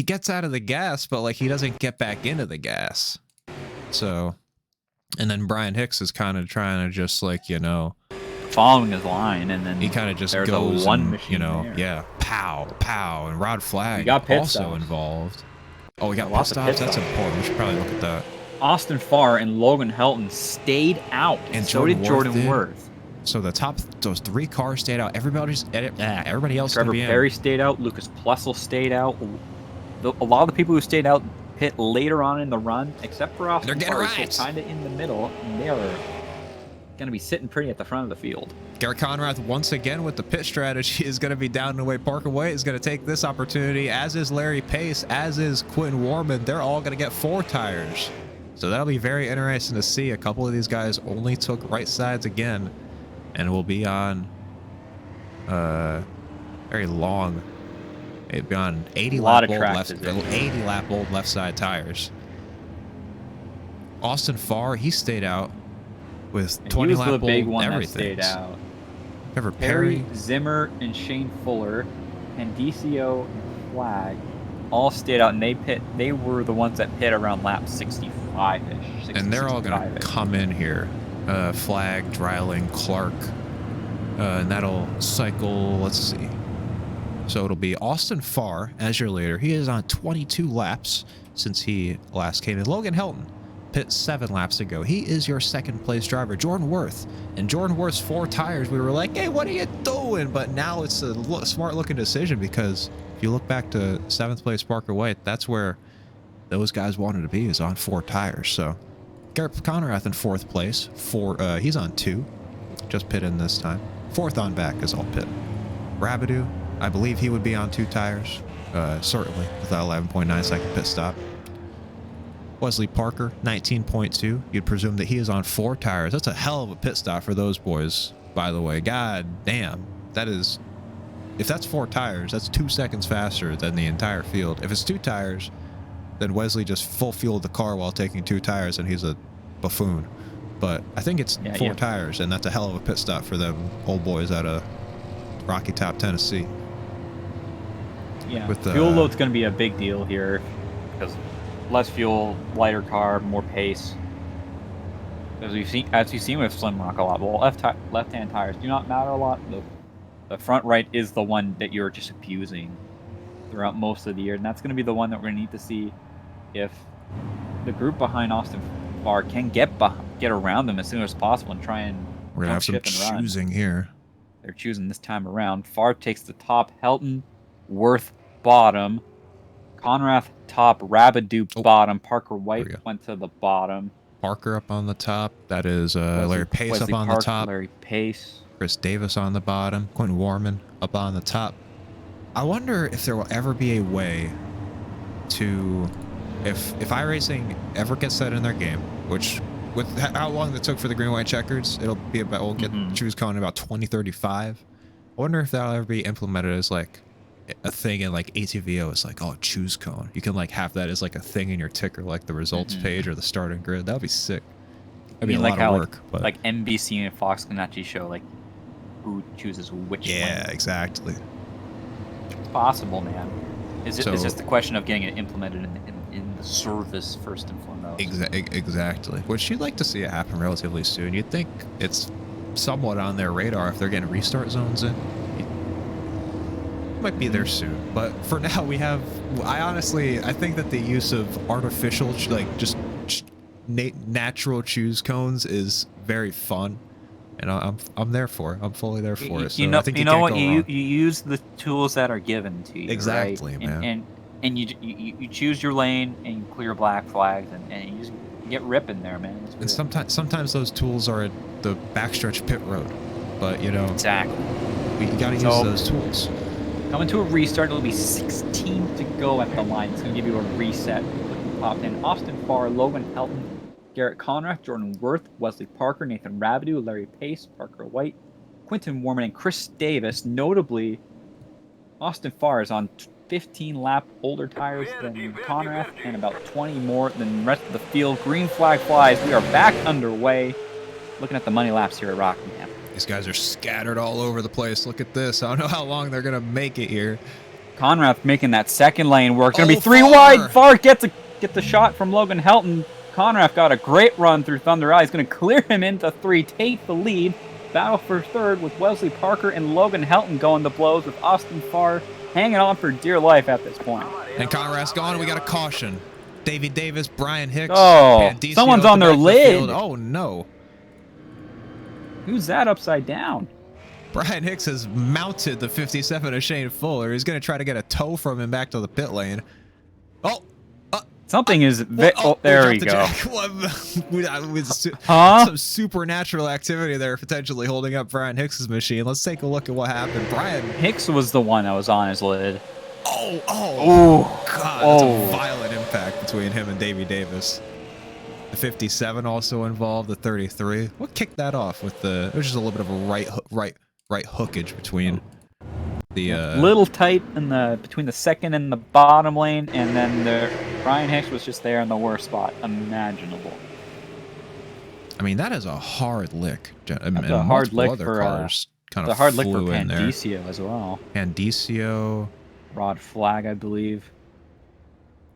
gets out of the gas, but like he doesn't get back into the gas. So, and then Brian Hicks is kind of trying to just like, you know, following his line, and then he kind of just there's goes a 1 and, machine, you know, there. yeah, pow, pow, and Rod Flag got pit also stops. Involved. Oh, we got Lots pit of stops. pit That's stops. important. We should probably look at that. Austin Farr and Logan Helton stayed out, And so did Jordan did. Worth. So those 3 cars stayed out. Everybody else. Trevor Perry stayed out. Lucas Plessel stayed out. A lot of the people who stayed out pit later on in the run, except for Austin Farr, so kind of in the middle, and they're going to be sitting pretty at the front of the field. Garrett Conrath, once again with the pit strategy, is going to be down and away. Parker White is going to take this opportunity, as is Larry Pace, as is Quentin Warman. They're all going to get 4 tires. So that'll be very interesting to see. A couple of these guys only took right sides again, and will be on very long. It'd be on 80 lap old left side tires. Austin Farr, he stayed out with 20 lap old big one everything. That stayed out. Trevor Perry, Zimmer, and Shane Fuller, and DCO and Flag all stayed out, and they were the ones that pit around lap 65-ish. And they're all going to come in here. Flag, Dreiling, Clark, and that'll cycle, let's see. So it'll be Austin Farr as your leader. He is on 22 laps since he last came in. Logan Helton pit 7 laps ago. He is your 2nd place driver. Jordan Worth. And Jordan Worth's 4 tires, we were like, hey, what are you doing? But now it's a smart looking decision, because if you look back to 7th place Parker White, that's where those guys wanted to be, is on 4 tires. So Garrett Conrath in 4th place. He's on 2. Just pit in this time. 4th on back is all pit. Rabideau, I believe he would be on 2 tires. Certainly, with that 11.9 second pit stop. Wesley Parker, 19.2. You'd presume that he is on 4 tires. That's a hell of a pit stop for those boys, by the way. God damn. That is... If that's 4 tires, that's 2 seconds faster than the entire field. If it's 2 tires, then Wesley just full fueled the car while taking 2 tires, and he's a buffoon. But I think it's 4 tires, and that's a hell of a pit stop for them old boys out of Rocky Top, Tennessee. Yeah, with fuel load's going to be a big deal here because less fuel, lighter car, more pace. As you've seen with Slmroc a lot. Well, left-hand tires do not matter a lot. The front right is the one that you're just abusing throughout most of the year, and that's going to be the one that we're going to need to see if the group behind Austin Farr can get around them as soon as possible and try and we're going to have some choosing here. They're choosing this time around. Farr takes the top, Helton, Worth bottom, Conrath top, Rabideau bottom, Parker White went to the bottom. Parker up on the top. That is Larry Pace up on the top. Larry Pace. Chris Davis on the bottom. Quentin Warman up on the top. I wonder if there will ever be a way to, if iRacing ever gets set in their game, which with how long it took for the green white checkers, it'll be about, we'll get choose cone in about 2035. I wonder if that'll ever be implemented as like a thing in like ATVO. It's like, oh, choose cone. You can like have that as like a thing in your ticker, like the results page or the starting grid. That would be sick. That'd be a lot of work. But like NBC and Fox can actually show like who chooses which one. Yeah, exactly. It's possible, man. It's just a question of getting it implemented in the service first and foremost. Exactly. Which you'd like to see it happen relatively soon. You'd think it's somewhat on their radar if they're getting restart zones in. Might be there soon, but for now we have. I think that the use of artificial, like just natural choose cones is very fun, and I'm there for it. I'm fully there for it. So you know, I think you know what you use the tools that are given to you. Exactly, right? man. And you choose your lane and you clear black flags and you just get ripping there, man. And sometimes those tools are at the backstretch pit road, but you know exactly. We got to use those tools. Coming to a restart, it'll be 16 to go at the line. It's going to give you a reset. Looking top 10, Austin Farr, Logan Helton, Garrett Conrath, Jordan Worth, Wesley Parker, Nathan Rabideau, Larry Pace, Parker White, Quentin Warman, and Chris Davis. Notably, Austin Farr is on 15 lap older tires than Conrath and about 20 more than the rest of the field. Green flag flies. We are back underway. Looking at the money laps here at Rockingham. These guys are scattered all over the place. Look at this. I don't know how long they're going to make it here. Conrath making that second lane work. Going to be 3 wide. Farr gets the shot from Logan Helton. Conrath got a great run through Thunder Eye. He's going to clear him into 3, take the lead. Battle for third with Wesley Parker and Logan Helton going to blows with Austin Farr hanging on for dear life at this point. And Conrath's gone. We got a caution. Davey Davis, Brian Hicks. Oh, someone's on their lid. Oh, no. Who's that upside down? Brian Hicks has mounted the 57 of Shane Fuller. He's going to try to get a tow from him back to the pit lane. Oh. Something is... there we go. Some supernatural activity there potentially holding up Brian Hicks's machine. Let's take a look at what happened. Brian Hicks was the one that was on his lid. Oh, God. That's a violent impact between him and Davey Davis. The 57 also involved, the 33. What kicked that off with the... It was just a little bit of a right hookage between the... little tight in between the second and the bottom lane, and then Brian Hicks was just there in the worst spot imaginable. I mean, that is a hard lick. That's a hard lick for Candicio as well. Candicio. Rod Flag, I believe.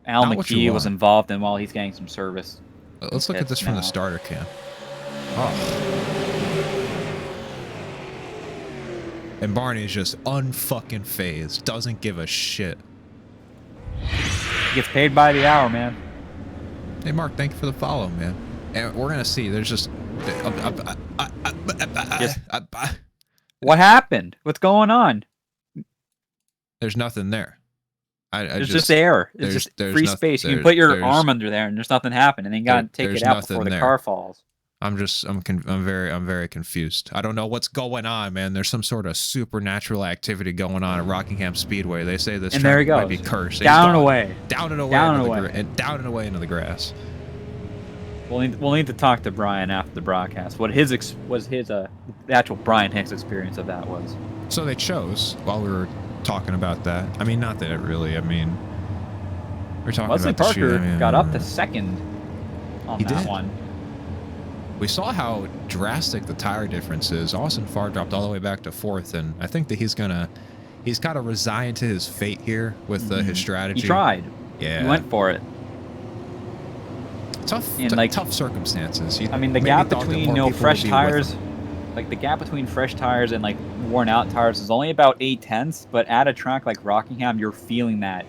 Al McKee was involved in while he's getting some service. Let's look at this from the starter cam. Oh. And Barney's just unfucking phased. Doesn't give a shit. He gets paid by the hour, man. Hey, Mark, thank you for the follow, man. And we're going to see. There's just... What happened? What's going on? There's nothing there. There's just air. It's just free space. You can put your arm under there, and there's nothing happening. And then you gotta take it out before the car falls. I'm very confused. I don't know what's going on, man. There's some sort of supernatural activity going on at Rockingham Speedway. They say this track might be cursed. Down and away. Down and away into the grass. We'll need to talk to Brian after the broadcast. What the actual Brian Hicks experience of that was. So they chose while we were talking about that. I mean, not that it really. I mean, we're talking Wesley about Parker the shoot. got up to second on that one. We saw how drastic the tire difference is. Austin Farr dropped all the way back to fourth, and I think that he's kind of resigned to his fate here with his strategy. He tried. Yeah. He went for it. Tough circumstances. I mean, the gap between fresh tires, like the gap between fresh tires and like worn out tires is only about 0.8, but at a track like Rockingham, you're feeling that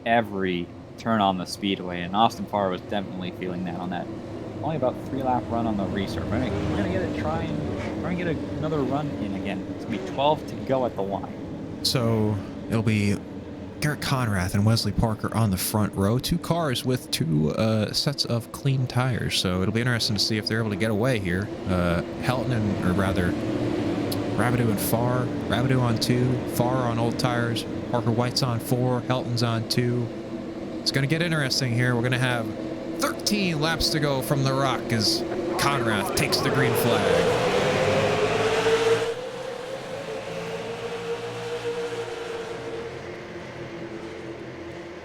every turn on the speedway, and Austin Farr was definitely feeling that on that. Only about 3-lap run on the restart. We're gonna get it. Try and get another run in again. It's gonna be 12 to go at the line. So it'll be Garrett Conrath and Wesley Parker on the front row. 2 cars with 2 sets of clean tires. So it'll be interesting to see if they're able to get away here. Helton or rather Rabideau and Farr. Rabideau on 2, Farr on old tires. Parker White's on 4, Helton's on 2. It's gonna get interesting here. We're gonna have 13 laps to go from the rock as Conrath takes the green flag.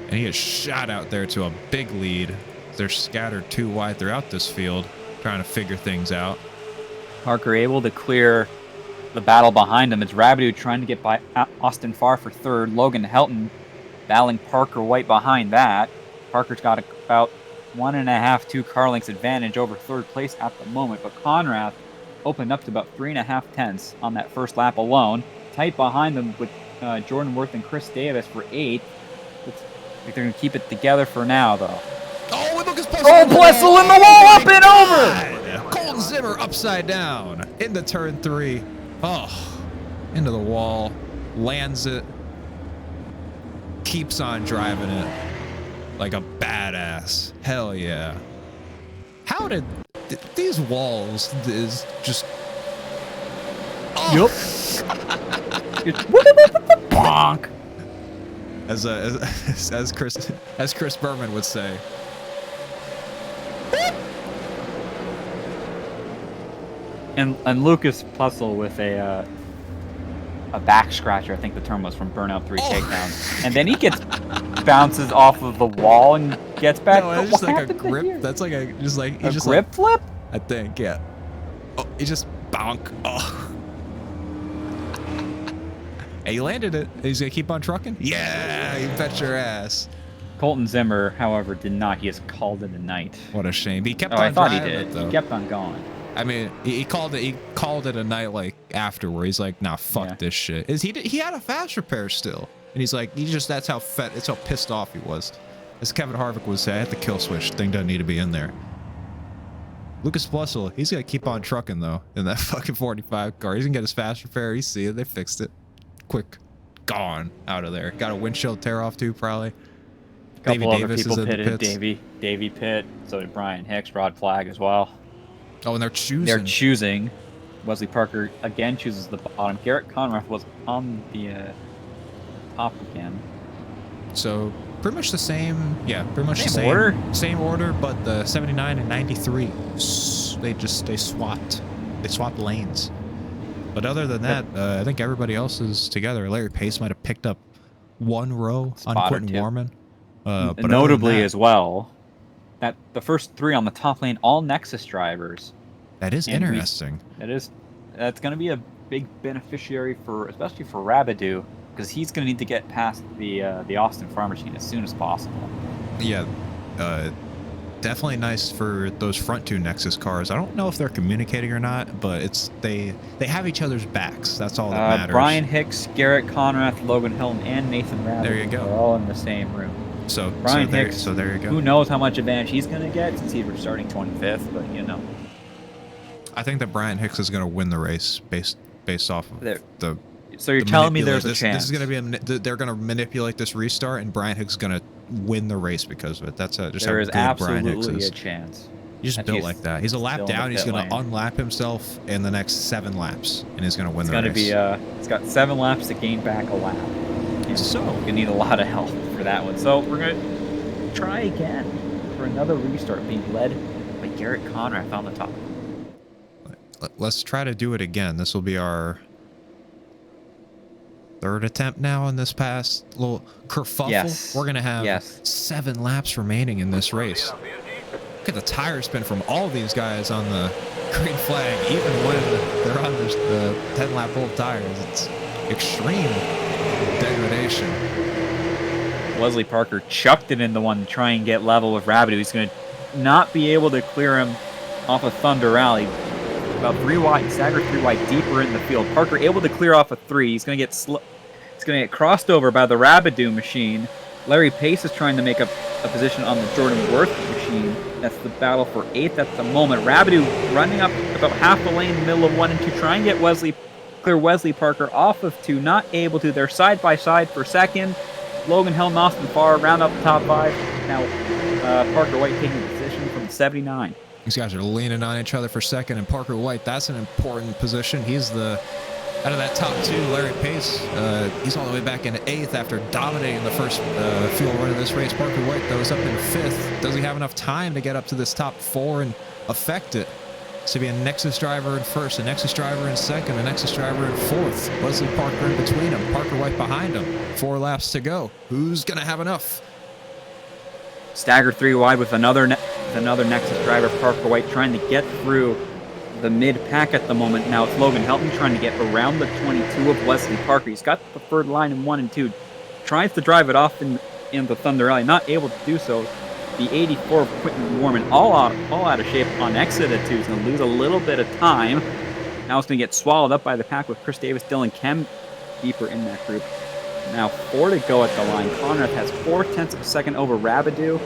And he is shot out there to a big lead. They're scattered too wide throughout this field, trying to figure things out. Parker able to clear the battle behind him. It's Rabideau trying to get by Austin Farr for third. Logan Helton battling Parker White behind that. Parker's got about 1.5, 2 car lengths advantage over third place at the moment, but Conrath opened up to about 3.5 tenths on that first lap alone. Tight behind them with Jordan Worth and Chris Davis for 8th. Looks like they're going to keep it together for now, though. Oh, and Lucas Plessel in the wall, up and over! Colton Zimmer upside down into turn 3. Oh, into the wall, lands it, keeps on driving it. Like a badass. Hell yeah. How did these walls is just... Oh. Yup. Bonk. As Chris Berman would say. And Lucas Plessel with a back scratcher, I think the term was, from Burnout 3 takedowns. And then he bounces off of the wall and gets back. No, it's just like a grip. That's like a grip flip? I think, yeah. Oh, he just bonk. Oh. Hey, he landed it. He's gonna keep on trucking? Yeah, you bet your ass. Colton Zimmer, however, did not. He has called it a night. What a shame. He kept on I thought he driving did. Though. He kept on going. I mean, he called it a night like afterward. He's like, nah, fuck this shit. He had a fast repair still, and he's like, that's how pissed off he was. As Kevin Harvick would say, I hit the kill switch. Thing doesn't need to be in there. Lucas Plessel, he's gonna keep on trucking though in that fucking 45 car. He's gonna get his fast repair. You see it? They fixed it. Quick, gone out of there. Got a windshield tear off too, probably. A couple other people pitted. Davey pit. So did Brian Hicks. Rod Flag as well. Oh, and they're choosing. Wesley Parker again chooses the bottom. Garrett Conrath was on the top again. So pretty much the same. Yeah, pretty much same order. Same order, but the 79 and 93, they swapped lanes. But other than that, I think everybody else is together. Larry Pace might have picked up 1 row on Quentin Warman. But notably as well, that the first 3 on the top lane, all Nexus drivers. That is interesting. That's going to be a big beneficiary especially for Rabideau, because he's going to need to get past the Austin Farr machine as soon as possible. Yeah, definitely nice for those front 2 Nexus cars. I don't know if they're communicating or not, but they have each other's backs. That's all that matters. Brian Hicks, Garrett Conrath, Logan Hilton, and Nathan Rabideau. There you go. Are all in the same room. So Brian Hicks, so there you go. Who knows how much advantage he's going to get since he's starting 25th, but you know. I think that Brian Hicks is going to win the race based off of So you're telling me there's a this, chance? This is going to be they're going to manipulate this restart, and Brian Hicks is going to win the race because of it. That's just there how is good Brian Hicks absolutely is. a chance. He's just built like that. He's a lap down. He's going to unlap himself in the next 7 laps, and he's going to win the race. It's going to be. It's got 7 laps to gain back a lap. And so you need a lot of help for that one. So we're going to try again for another restart, being led by Garrett Conrath on the top. Let's try to do it again. This will be our 3rd attempt now in this past little kerfuffle. Yes. We're going to have 7 laps remaining in this race. Look at the tire spin from all these guys on the green flag, even when they're on the 10-lap old tires. It's extreme degradation. Wesley Parker chucked it in the one to try and get level with Rabideau. He's going to not be able to clear him off of Thunder Rally. About 3 wide, staggered 3 wide deeper in the field. Parker able to clear off a 3. He's going to get crossed over by the Rabideau machine. Larry Pace is trying to make up a position on the Jordan Worth machine. That's the battle for 8th at the moment. Rabideau running up about half the lane in the middle of 1 and 2, trying to get clear Wesley Parker off of 2. Not able to. They're side by side for 2nd. Logan Hill and Austin Farr round up the top 5. Now Parker White taking the position from 79. These guys are leaning on each other for 2nd, and Parker White, that's an important position. He's out of that top 2, Larry Pace, he's all the way back into 8th after dominating the first field run of this race. Parker White, though, is up in 5th. Does he have enough time to get up to this top 4 and affect it? To be a Nexus driver in 1st, a Nexus driver in 2nd, a Nexus driver in 4th. Wesley Parker in between him, Parker White behind him. 4 laps to go. Who's going to have enough? Staggered 3 wide with another Nexus driver, Parker White, trying to get through the mid-pack at the moment. Now it's Logan Helton trying to get around the 22 of Wesley Parker. He's got the preferred line in 1 and 2. Tries to drive it off in the Thunder Rally. Not able to do so. The 84 of Quentin Warman all out of shape on exit at 2. He's going to lose a little bit of time. Now it's going to get swallowed up by the pack with Chris Davis, Dylan Kem deeper in that group. Now 4 to go at the line. Conrath has 4/10 of a second over Rabideau,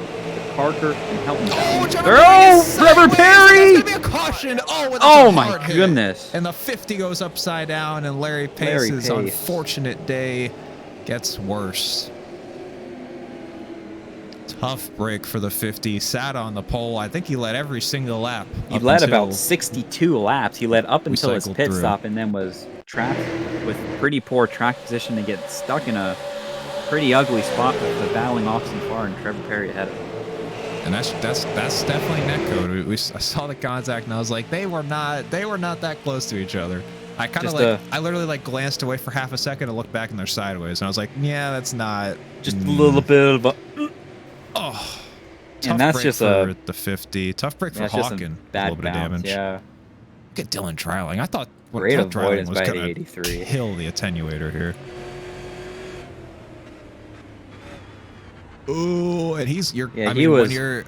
Parker, and Helton. Trevor Perry! That's gonna be a caution. Oh my goodness! And the 50 goes upside down, and Larry Pace's unfortunate day gets worse. Tough break for the 50. Sat on the pole. I think he led every single lap. He led about 62 laps. He led up until his pit stop, and then was trapped with pretty poor track position to get stuck in a pretty ugly spot with the battling Austin Farr and Trevor Perry ahead of him. And that's definitely netcode. I saw the contact, and I was like, they were not that close to each other. I kind of I literally glanced away for half a second and looked back, and they're sideways, and I was like, yeah, that's not just a little bit of a. Oh, and that's just for the 50. Tough break for Hawken. A little bit of damage. Yeah. Look at Dylan Dreiling. I thought great avoidance was by gonna the 83. Kill the attenuator here. Oh, and when you're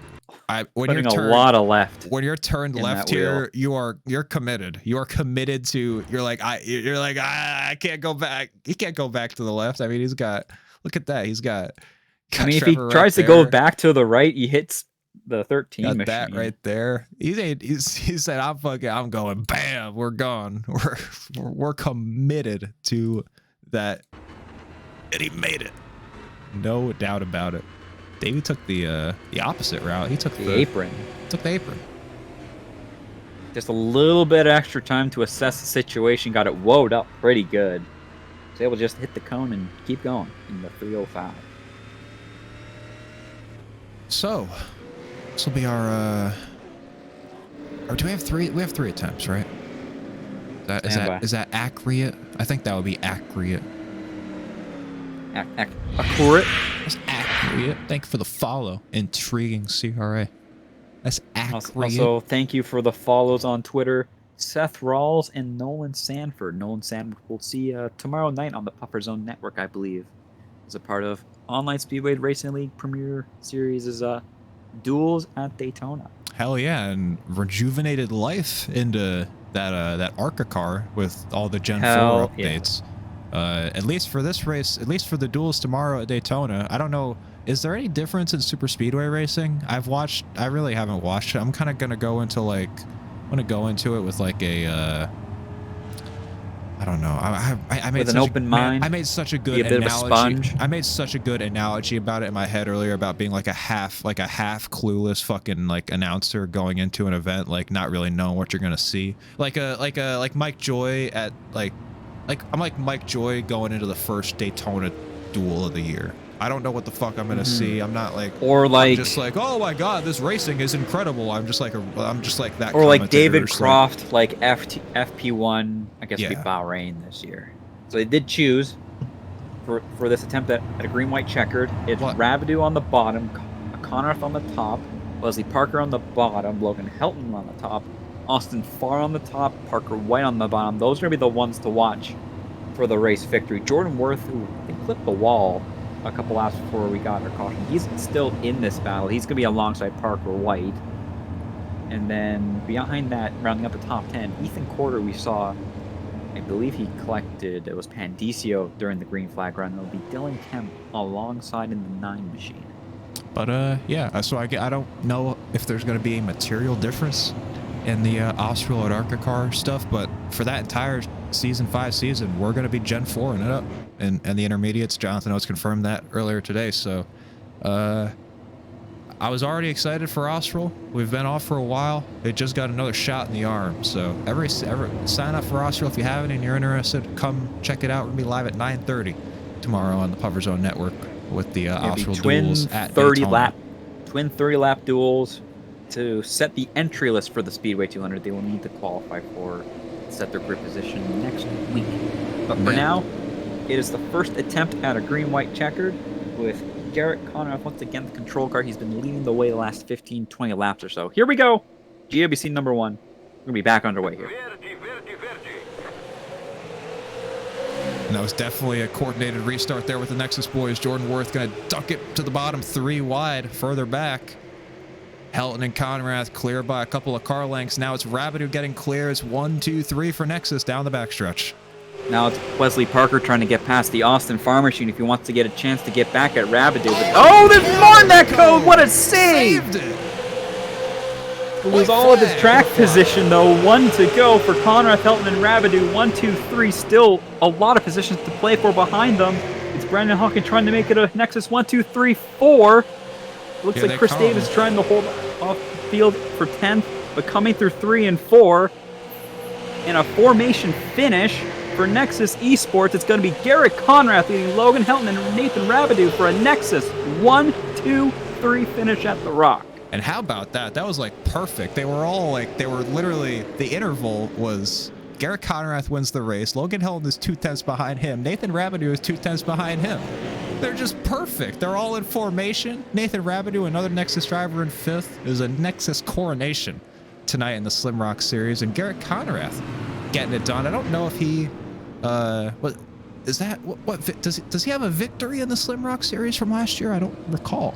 putting a lot of left. When you're turned left here, you're committed. You are committed to. You're like I can't go back. He can't go back to the left. I mean, he's got. Look at that. He's got. I mean, if he tries to go back to the right, he hits the 13 machine. That right there. He said, I'm going. Bam, we're gone. We're committed to that. And he made it. No doubt about it. Davey took the opposite route. He took the apron. Took the apron. Just a little bit extra time to assess the situation. Got it woed up pretty good. Was able to just hit the cone and keep going in the 305. So, this will be our. Or do we have 3? We have 3 attempts, right? Is that accurate? I think that would be accurate. Accurate. That's accurate. Thank you for the follow. Intriguing CRA. That's accurate. Also, thank you for the follows on Twitter. Seth Rawls and Nolan Sanford. Nolan Sanford we'll see tomorrow night on the Puffer Zone Network, I believe. As a part of Online Speedway Racing League Premier Series' Duels at Daytona. Hell yeah, and rejuvenated life into that ARCA car with all the Gen 4 updates. Yeah. At least for this race, at least for the duels tomorrow at Daytona. I don't know, is there any difference in super speedway racing? I really haven't watched it. I'm kind of gonna go into it with like a I don't know. I made With an such open man, mind, I made such a be good a bit of a analogy. sponge. I made such a good analogy about it in my head earlier about being like a half clueless fucking like announcer going into an event, like not really knowing what you're gonna see. Like Mike Joy at I'm like Mike Joy going into the first Daytona duel of the year. I don't know what the fuck I'm gonna see. I'm not like, or like, I'm just like, oh my god, this racing is incredible. I'm just like that. or like commentator, David just Croft, like FP1, I guess Yeah. be Bahrain this year. So they did choose for this attempt at a green-white checkered. It's What? Rabideau on the bottom, Conrath on the top, Leslie Parker on the bottom, Logan Helton on the top, Austin Farr on the top, Parker White on the bottom. Those are going to be the ones to watch for the race victory. Jordan Worth, who I think clipped the wall a couple laps before we got our caution, he's still in this battle. He's going to be alongside Parker White. And then behind that, rounding up the top 10, Ethan Corder, we saw, I believe he collected, it was Pandicio during the green flag run. It'll be Dylan Kemp alongside in the 9 machine. But yeah, so I don't know if there's going to be a material difference in the Austral and Arca car stuff, but for that entire season 5 season, we're going to be Gen 4 and it up. And the intermediates, Jonathan Oates confirmed that earlier today. So I was already excited for Austral. We've been off for a while. It just got another shot in the arm. So every sign up for Austral if you haven't and you're interested. Come check it out. We're gonna be live at 9:30 tomorrow on the Pufferzone Network with the Austral duels at Daytona. Twin 30-lap duels to set the entry list for the Speedway 200. They will need to qualify for set their grid position next week. But for now, it is the first attempt at a green-white checkered with Garrett Conrath once again the control car. He's been leading the way the last 15, 20 laps or so. Here we go. GWC number 1. We're going to be back underway here. And that was definitely a coordinated restart there with the Nexus boys. Jordan Worth going to duck it to the bottom 3 wide, further back. Helton and Conrath clear by a couple of car lengths. Now it's Rabideau getting clear. It's 1, 2, 3 for Nexus down the backstretch. Now it's Wesley Parker trying to get past the Austin Farr machine if he wants to get a chance to get back at Rabideau. Oh, there's more in that code! What a save! Saved it! Lose all of his track position, though. 1 to go for Conrath, Helton, and Rabideau. 1, 2, 3. Still a lot of positions to play for behind them. It's Brandon Hawkins trying to make it a Nexus 1, 2, 3, 4. Looks like Chris Davis trying to hold off the field for 10th, but coming through 3 and 4. In a formation finish for Nexus Esports, it's going to be Garrett Conrath leading Logan Helton and Nathan Rabideau for a Nexus 1, 2, 3 finish at the Rock. And how about that? That was like perfect. They were all like, they were literally, the interval was Garrett Conrath wins the race. Logan Helton is 2 tenths behind him. Nathan Rabideau is 2 tenths behind him. They're just perfect. They're all in formation. Nathan Rabideau, another Nexus driver in 5th. Is a Nexus coronation tonight in the Slmroc series. And Garrett Conrath getting it done. I don't know if he, what is that? What does he have a victory in the Slmroc series from last year? I don't recall.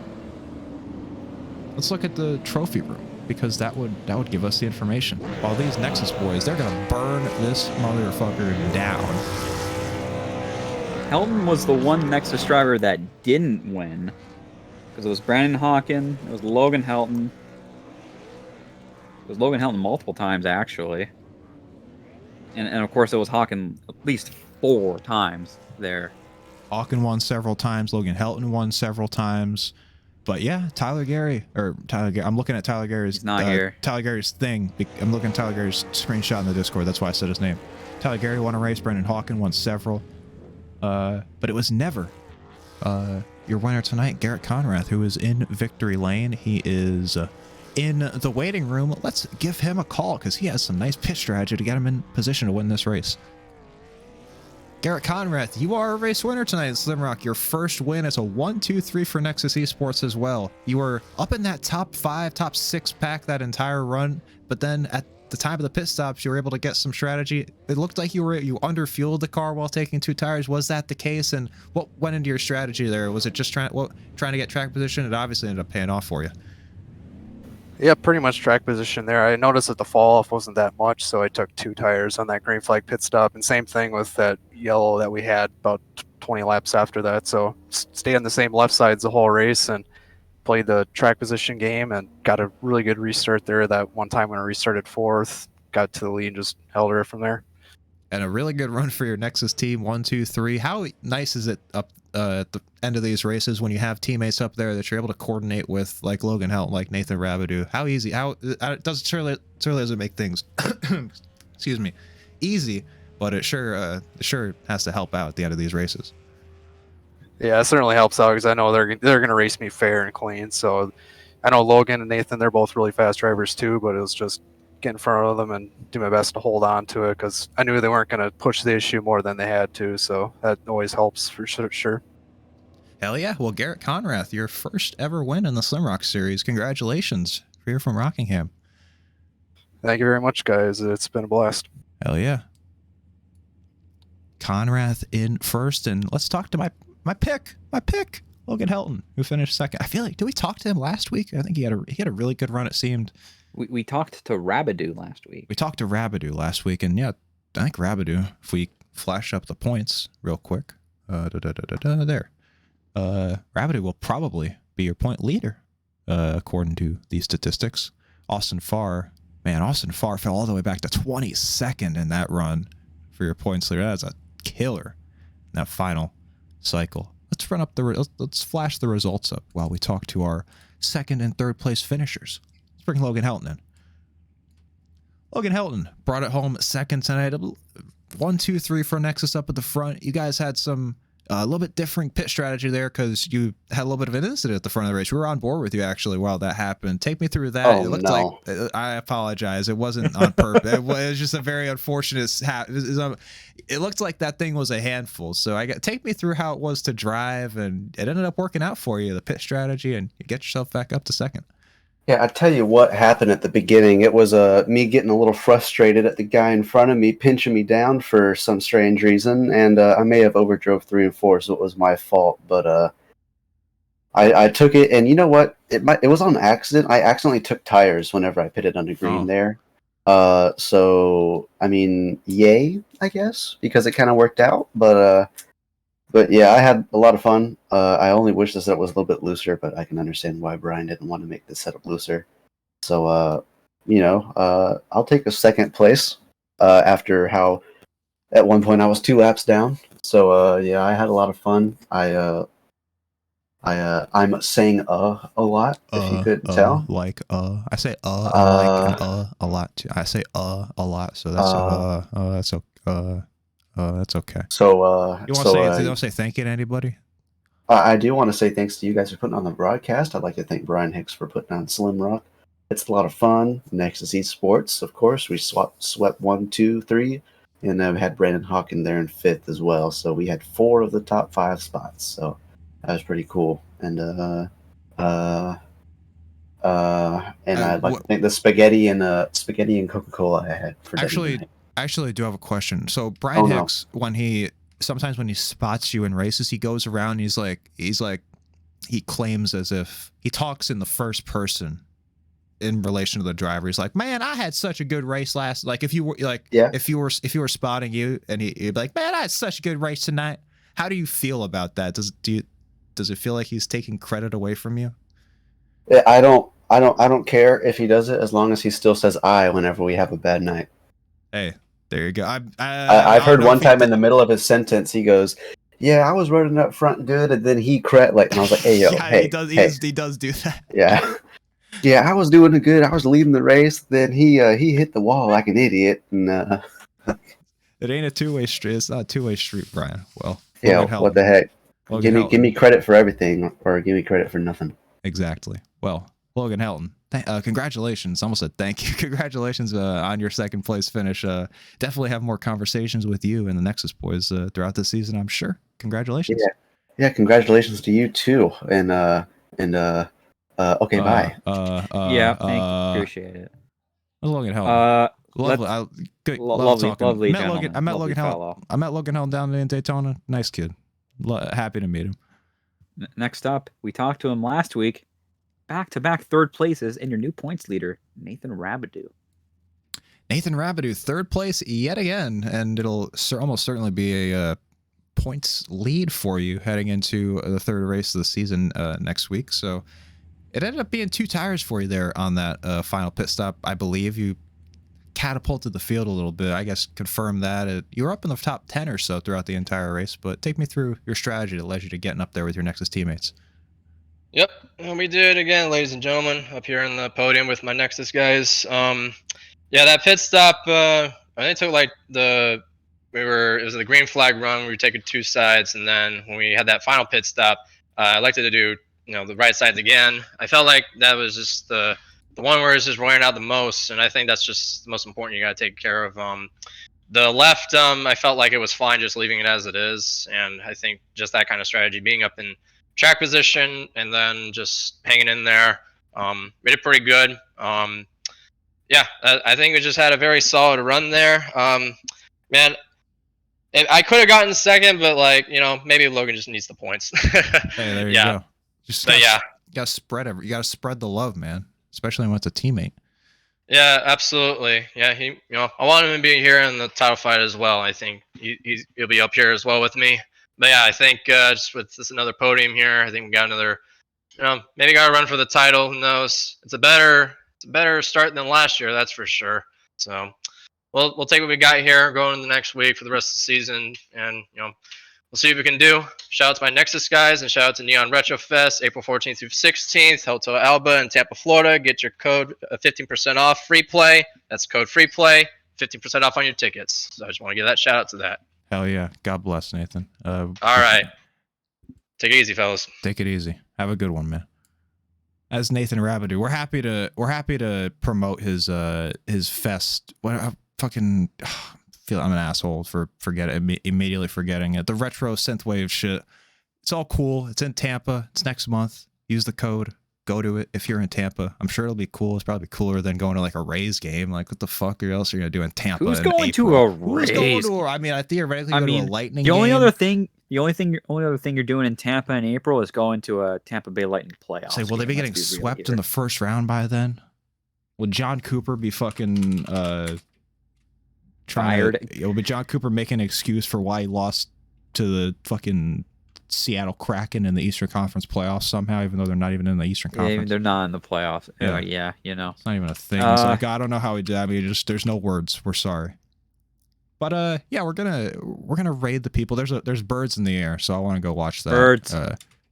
Let's look at the trophy room because that would give us the information. While these Nexus boys, they're gonna burn this motherfucker down. Helton was the one Nexus driver that didn't win because it was Brandon Hawken, it was Logan Helton. It was Logan Helton multiple times actually, and of course it was Hawken at least 4 times there. Hawken won several times. Logan Helton won several times. But yeah, Tyler Gary. I'm looking at Tyler Gary's. He's not here. Tyler Gary's thing. I'm looking at Tyler Gary's screenshot in the Discord. That's why I said his name. Tyler Gary won a race. Brendan Hawken won several. But it was never your winner tonight, Garrett Conrath, who is in victory lane. He is in the waiting room. Let's give him a call because he has some nice pitch strategy to get him in position to win this race. Garrett Conrath, you are a race winner tonight in Slmroc. Your first win is a 1, 2, 3 for Nexus Esports as well. You were up in that top 5, top 6 pack that entire run, but then at the time of the pit stops, you were able to get some strategy. It looked like you underfueled the car while taking 2 tires. Was that the case? And what went into your strategy there? Was it just trying to get track position? It obviously ended up paying off for you. Yeah, pretty much track position there. I noticed that the fall off wasn't that much, so I took 2 tires on that green flag pit stop, and same thing with that yellow that we had about 20 laps after that. So stayed on the same left sides the whole race and played the track position game and got a really good restart there. That one time when I restarted 4th, got to the lead and just held her from there. And a really good run for your Nexus team. 1, 2, 3. How nice is it up at the end of these races when you have teammates up there that you're able to coordinate with, like Logan Helton, like Nathan Rabidou? How easy? How it doesn't certainly doesn't make things, excuse me, easy, but it sure has to help out at the end of these races. Yeah, it certainly helps out because I know they're going to race me fair and clean. So I know Logan and Nathan, they're both really fast drivers too, but it was just get in front of them and do my best to hold on to it because I knew they weren't going to push the issue more than they had to. So that always helps for sure. Hell yeah. Well, Garrett Conrath, your first ever win in the Slmroc series. Congratulations. You're from Rockingham. Thank you very much, guys. It's been a blast. Hell yeah. Conrath in first, and let's talk to my pick, Logan Helton, who finished second. I feel like, did we talk to him last week? I think he had a really good run, it seemed. We talked to Rabidou last week. We talked to Rabidou last week, and yeah, I think Rabidou, if we flash up the points real quick, there. Rabidou will probably be your point leader, according to these statistics. Austin Farr fell all the way back to 22nd in that run for your points leader. That's a killer in that final cycle. Let's run up let's flash the results up while we talk to our second and third place finishers. Let's bring Logan Helton in. Logan Helton brought it home second tonight. 1, 2, 3 for Nexus up at the front. You guys had a little bit different pit strategy there because you had a little bit of an incident at the front of the race. We were on board with you actually while that happened. Take me through that. Oh, it looked no. like, I apologize. It wasn't on purpose. It was just a very unfortunate. It looked like that thing was a handful. So take me through how it was to drive, and it ended up working out for you, the pit strategy, and you get yourself back up to second. Yeah, I tell you what happened at the beginning. It was me getting a little frustrated at the guy in front of me, pinching me down for some strange reason, and I may have overdrove 3 and 4, so it was my fault. But I took it, and you know what? It was on accident. I accidentally took tires whenever I pitted under green there. So I mean, yay, I guess, because it kind of worked out. But yeah, I had a lot of fun. I only wish the setup was a little bit looser, but I can understand why Brian didn't want to make the setup looser. So, I'll take a second place after how at one point I was 2 laps down. So, yeah, I had a lot of fun. I'm saying a lot, if you couldn't tell. I say a lot too. I say a lot, so that's that's okay. So, you want to say thank you to anybody? I do want to say thanks to you guys for putting on the broadcast. I'd like to thank Brian Hicks for putting on Slmroc. It's a lot of fun. Nexus Esports, of course. We swept 1, 2, 3, and we had Brandon Hawken there in 5th as well. So we had 4 of the top 5 spots. So that was pretty cool. And I'd like to thank the spaghetti and Coca-Cola I had for Actually, I do have a question. So Brian Hicks, sometimes when he spots you in races, he goes around. He claims as if he talks in the first person in relation to the driver. He's like, "Man, I had such a good race last." Like if you were if you were spotting you, and he'd be like, "Man, I had such a good race tonight." How do you feel about that? Does it feel like he's taking credit away from you? I don't care if he does it as long as he still says "I" whenever we have a bad night. Hey. There you go. I've heard one time in the middle of his sentence, he goes, "Yeah, I was running up front good," and then he and I was like, "Hey, yo, yeah, hey, he does do that. Yeah, I was doing good. I was leading the race. Then he hit the wall like an idiot, and it ain't a two-way street. It's not a two-way street, Brian. Well, yeah, what the heck? Give me credit for everything, or give me credit for nothing. Exactly. Well, Logan Helton, congratulations. Almost said thank you. Congratulations on your second place finish. Definitely have more conversations with you and the Nexus boys throughout the season, I'm sure. Congratulations. Yeah, congratulations to you too. And okay, bye. Yeah, thank you. Appreciate it. Logan Helton. Lovely gentleman. I met Logan Helton down in Daytona. Nice kid. Happy to meet him. Next up, we talked to him last week. Back-to-back third places, and your new points leader, Nathan Rabidou. Nathan Rabidou, third place yet again, and it'll almost certainly be a points lead for you heading into the third race of the season next week. So it ended up being 2 tires for you there on that final pit stop. I believe you catapulted the field a little bit. I guess confirm that. You were up in the top 10 or so throughout the entire race, but take me through your strategy that led you to getting up there with your Nexus teammates. Yep, and we did again, ladies and gentlemen, up here on the podium with my Nexus guys. Yeah, that pit stop, I think it took like it was the green flag run. We were taking 2 sides, and then when we had that final pit stop, I elected to do, the right sides again. I felt like that was just the one where it's just wearing out the most, and I think that's just the most important you got to take care of. The left, I felt like it was fine just leaving it as it is, and I think just that kind of strategy, being up in track position and then just hanging in there, made it pretty good. Yeah, I think we just had a very solid run there. Man, I could have gotten second, but like, maybe Logan just needs the points. Hey, there you go. You gotta spread the love, man. Especially when it's a teammate. Yeah, absolutely. Yeah, I want him to be here in the title fight as well. I think he'll be up here as well with me. But yeah, I think just with this another podium here, I think we got another, maybe got to run for the title. Who knows? It's a better start than last year, that's for sure. So we'll take what we got here going into the next week for the rest of the season, and we'll see what we can do. Shout out to my Nexus guys, and shout out to Neon Retro Fest, April 14th through 16th, Hotel Alba in Tampa, Florida. Get your code 15% off free play. That's code free play, 15% off on your tickets. So I just want to give that shout out to that. Hell yeah. God bless, Nathan. All right. Take it easy, fellas. Take it easy. Have a good one, man. As Nathan Rabidou, we're happy to promote his fest. What I fucking feel I'm an asshole for immediately forgetting it. The retro synthwave shit. It's all cool. It's in Tampa. It's next month. Use the code. Go to it if you're in Tampa. I'm sure it'll be cool. It's probably cooler than going to like a Rays game. Like, what the fuck else are you gonna do in Tampa? Who's going to a Rays? I mean, I theoretically go to a Lightning the only game. The only other thing you're doing in Tampa in April is going to a Tampa Bay Lightning playoff. Say, will they be getting swept in the first round by then? Will John Cooper be fucking fired? Will be John Cooper making an excuse for why he lost to the fucking Seattle Kraken in the Eastern Conference playoffs somehow, even though they're not even in the Eastern Conference? Yeah, they're not in the playoffs. Yeah, It's not even a thing. It's like, I don't know how he did. I mean, there's no words. We're sorry. But yeah, we're gonna raid the people. There's birds in the air, so I want to go watch that. Birds.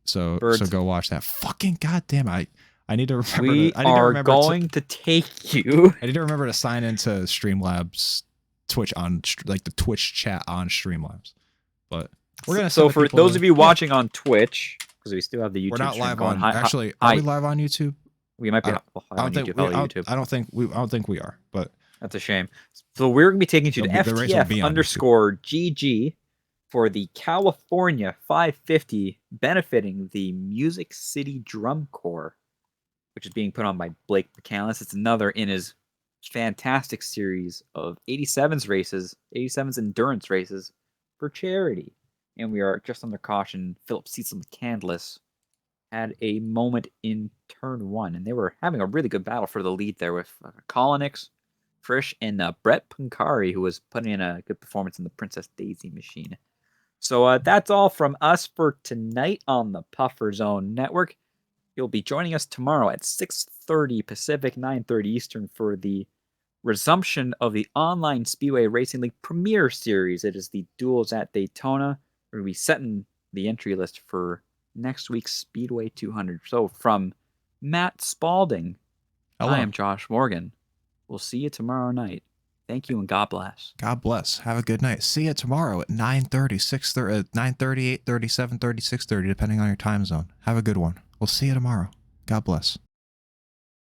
So go watch that. Fucking goddamn! I need to remember. We are going to take you. I need to remember to sign into Streamlabs Twitch on like the Twitch chat on Streamlabs. But we're gonna. So for those of you watching on Twitch, because we still have the YouTube. We're not live on. Going. Actually, are we live on YouTube? We might be live on YouTube. I don't think we are, but. That's a shame. So we're going to be taking you to FTF_GG for the California 550 benefiting the Music City Drum Corps, which is being put on by Blake McCandless. It's another in his fantastic series of 87's endurance races for charity. And we are just under caution. Philip Cecil McCandless had a moment in turn 1, and they were having a really good battle for the lead there with Colonix, Frisch, and Brett Pancari, who was putting in a good performance in the Princess Daisy machine. So that's all from us for tonight on the Puffer Zone Network. You'll be joining us tomorrow at 6:30 Pacific, 9:30 Eastern for the resumption of the Online Speedway Racing League Premier Series. It is the Duels at Daytona. We're going to be setting the entry list for next week's Speedway 200. So from Matt Spalding, hello. I am Josh Morgan. We'll see you tomorrow night. Thank you and God bless. God bless. Have a good night. See you tomorrow at 9:30, 6:30, 9:30, 8:30, 7:30, 6:30, depending on your time zone. Have a good one. We'll see you tomorrow. God bless.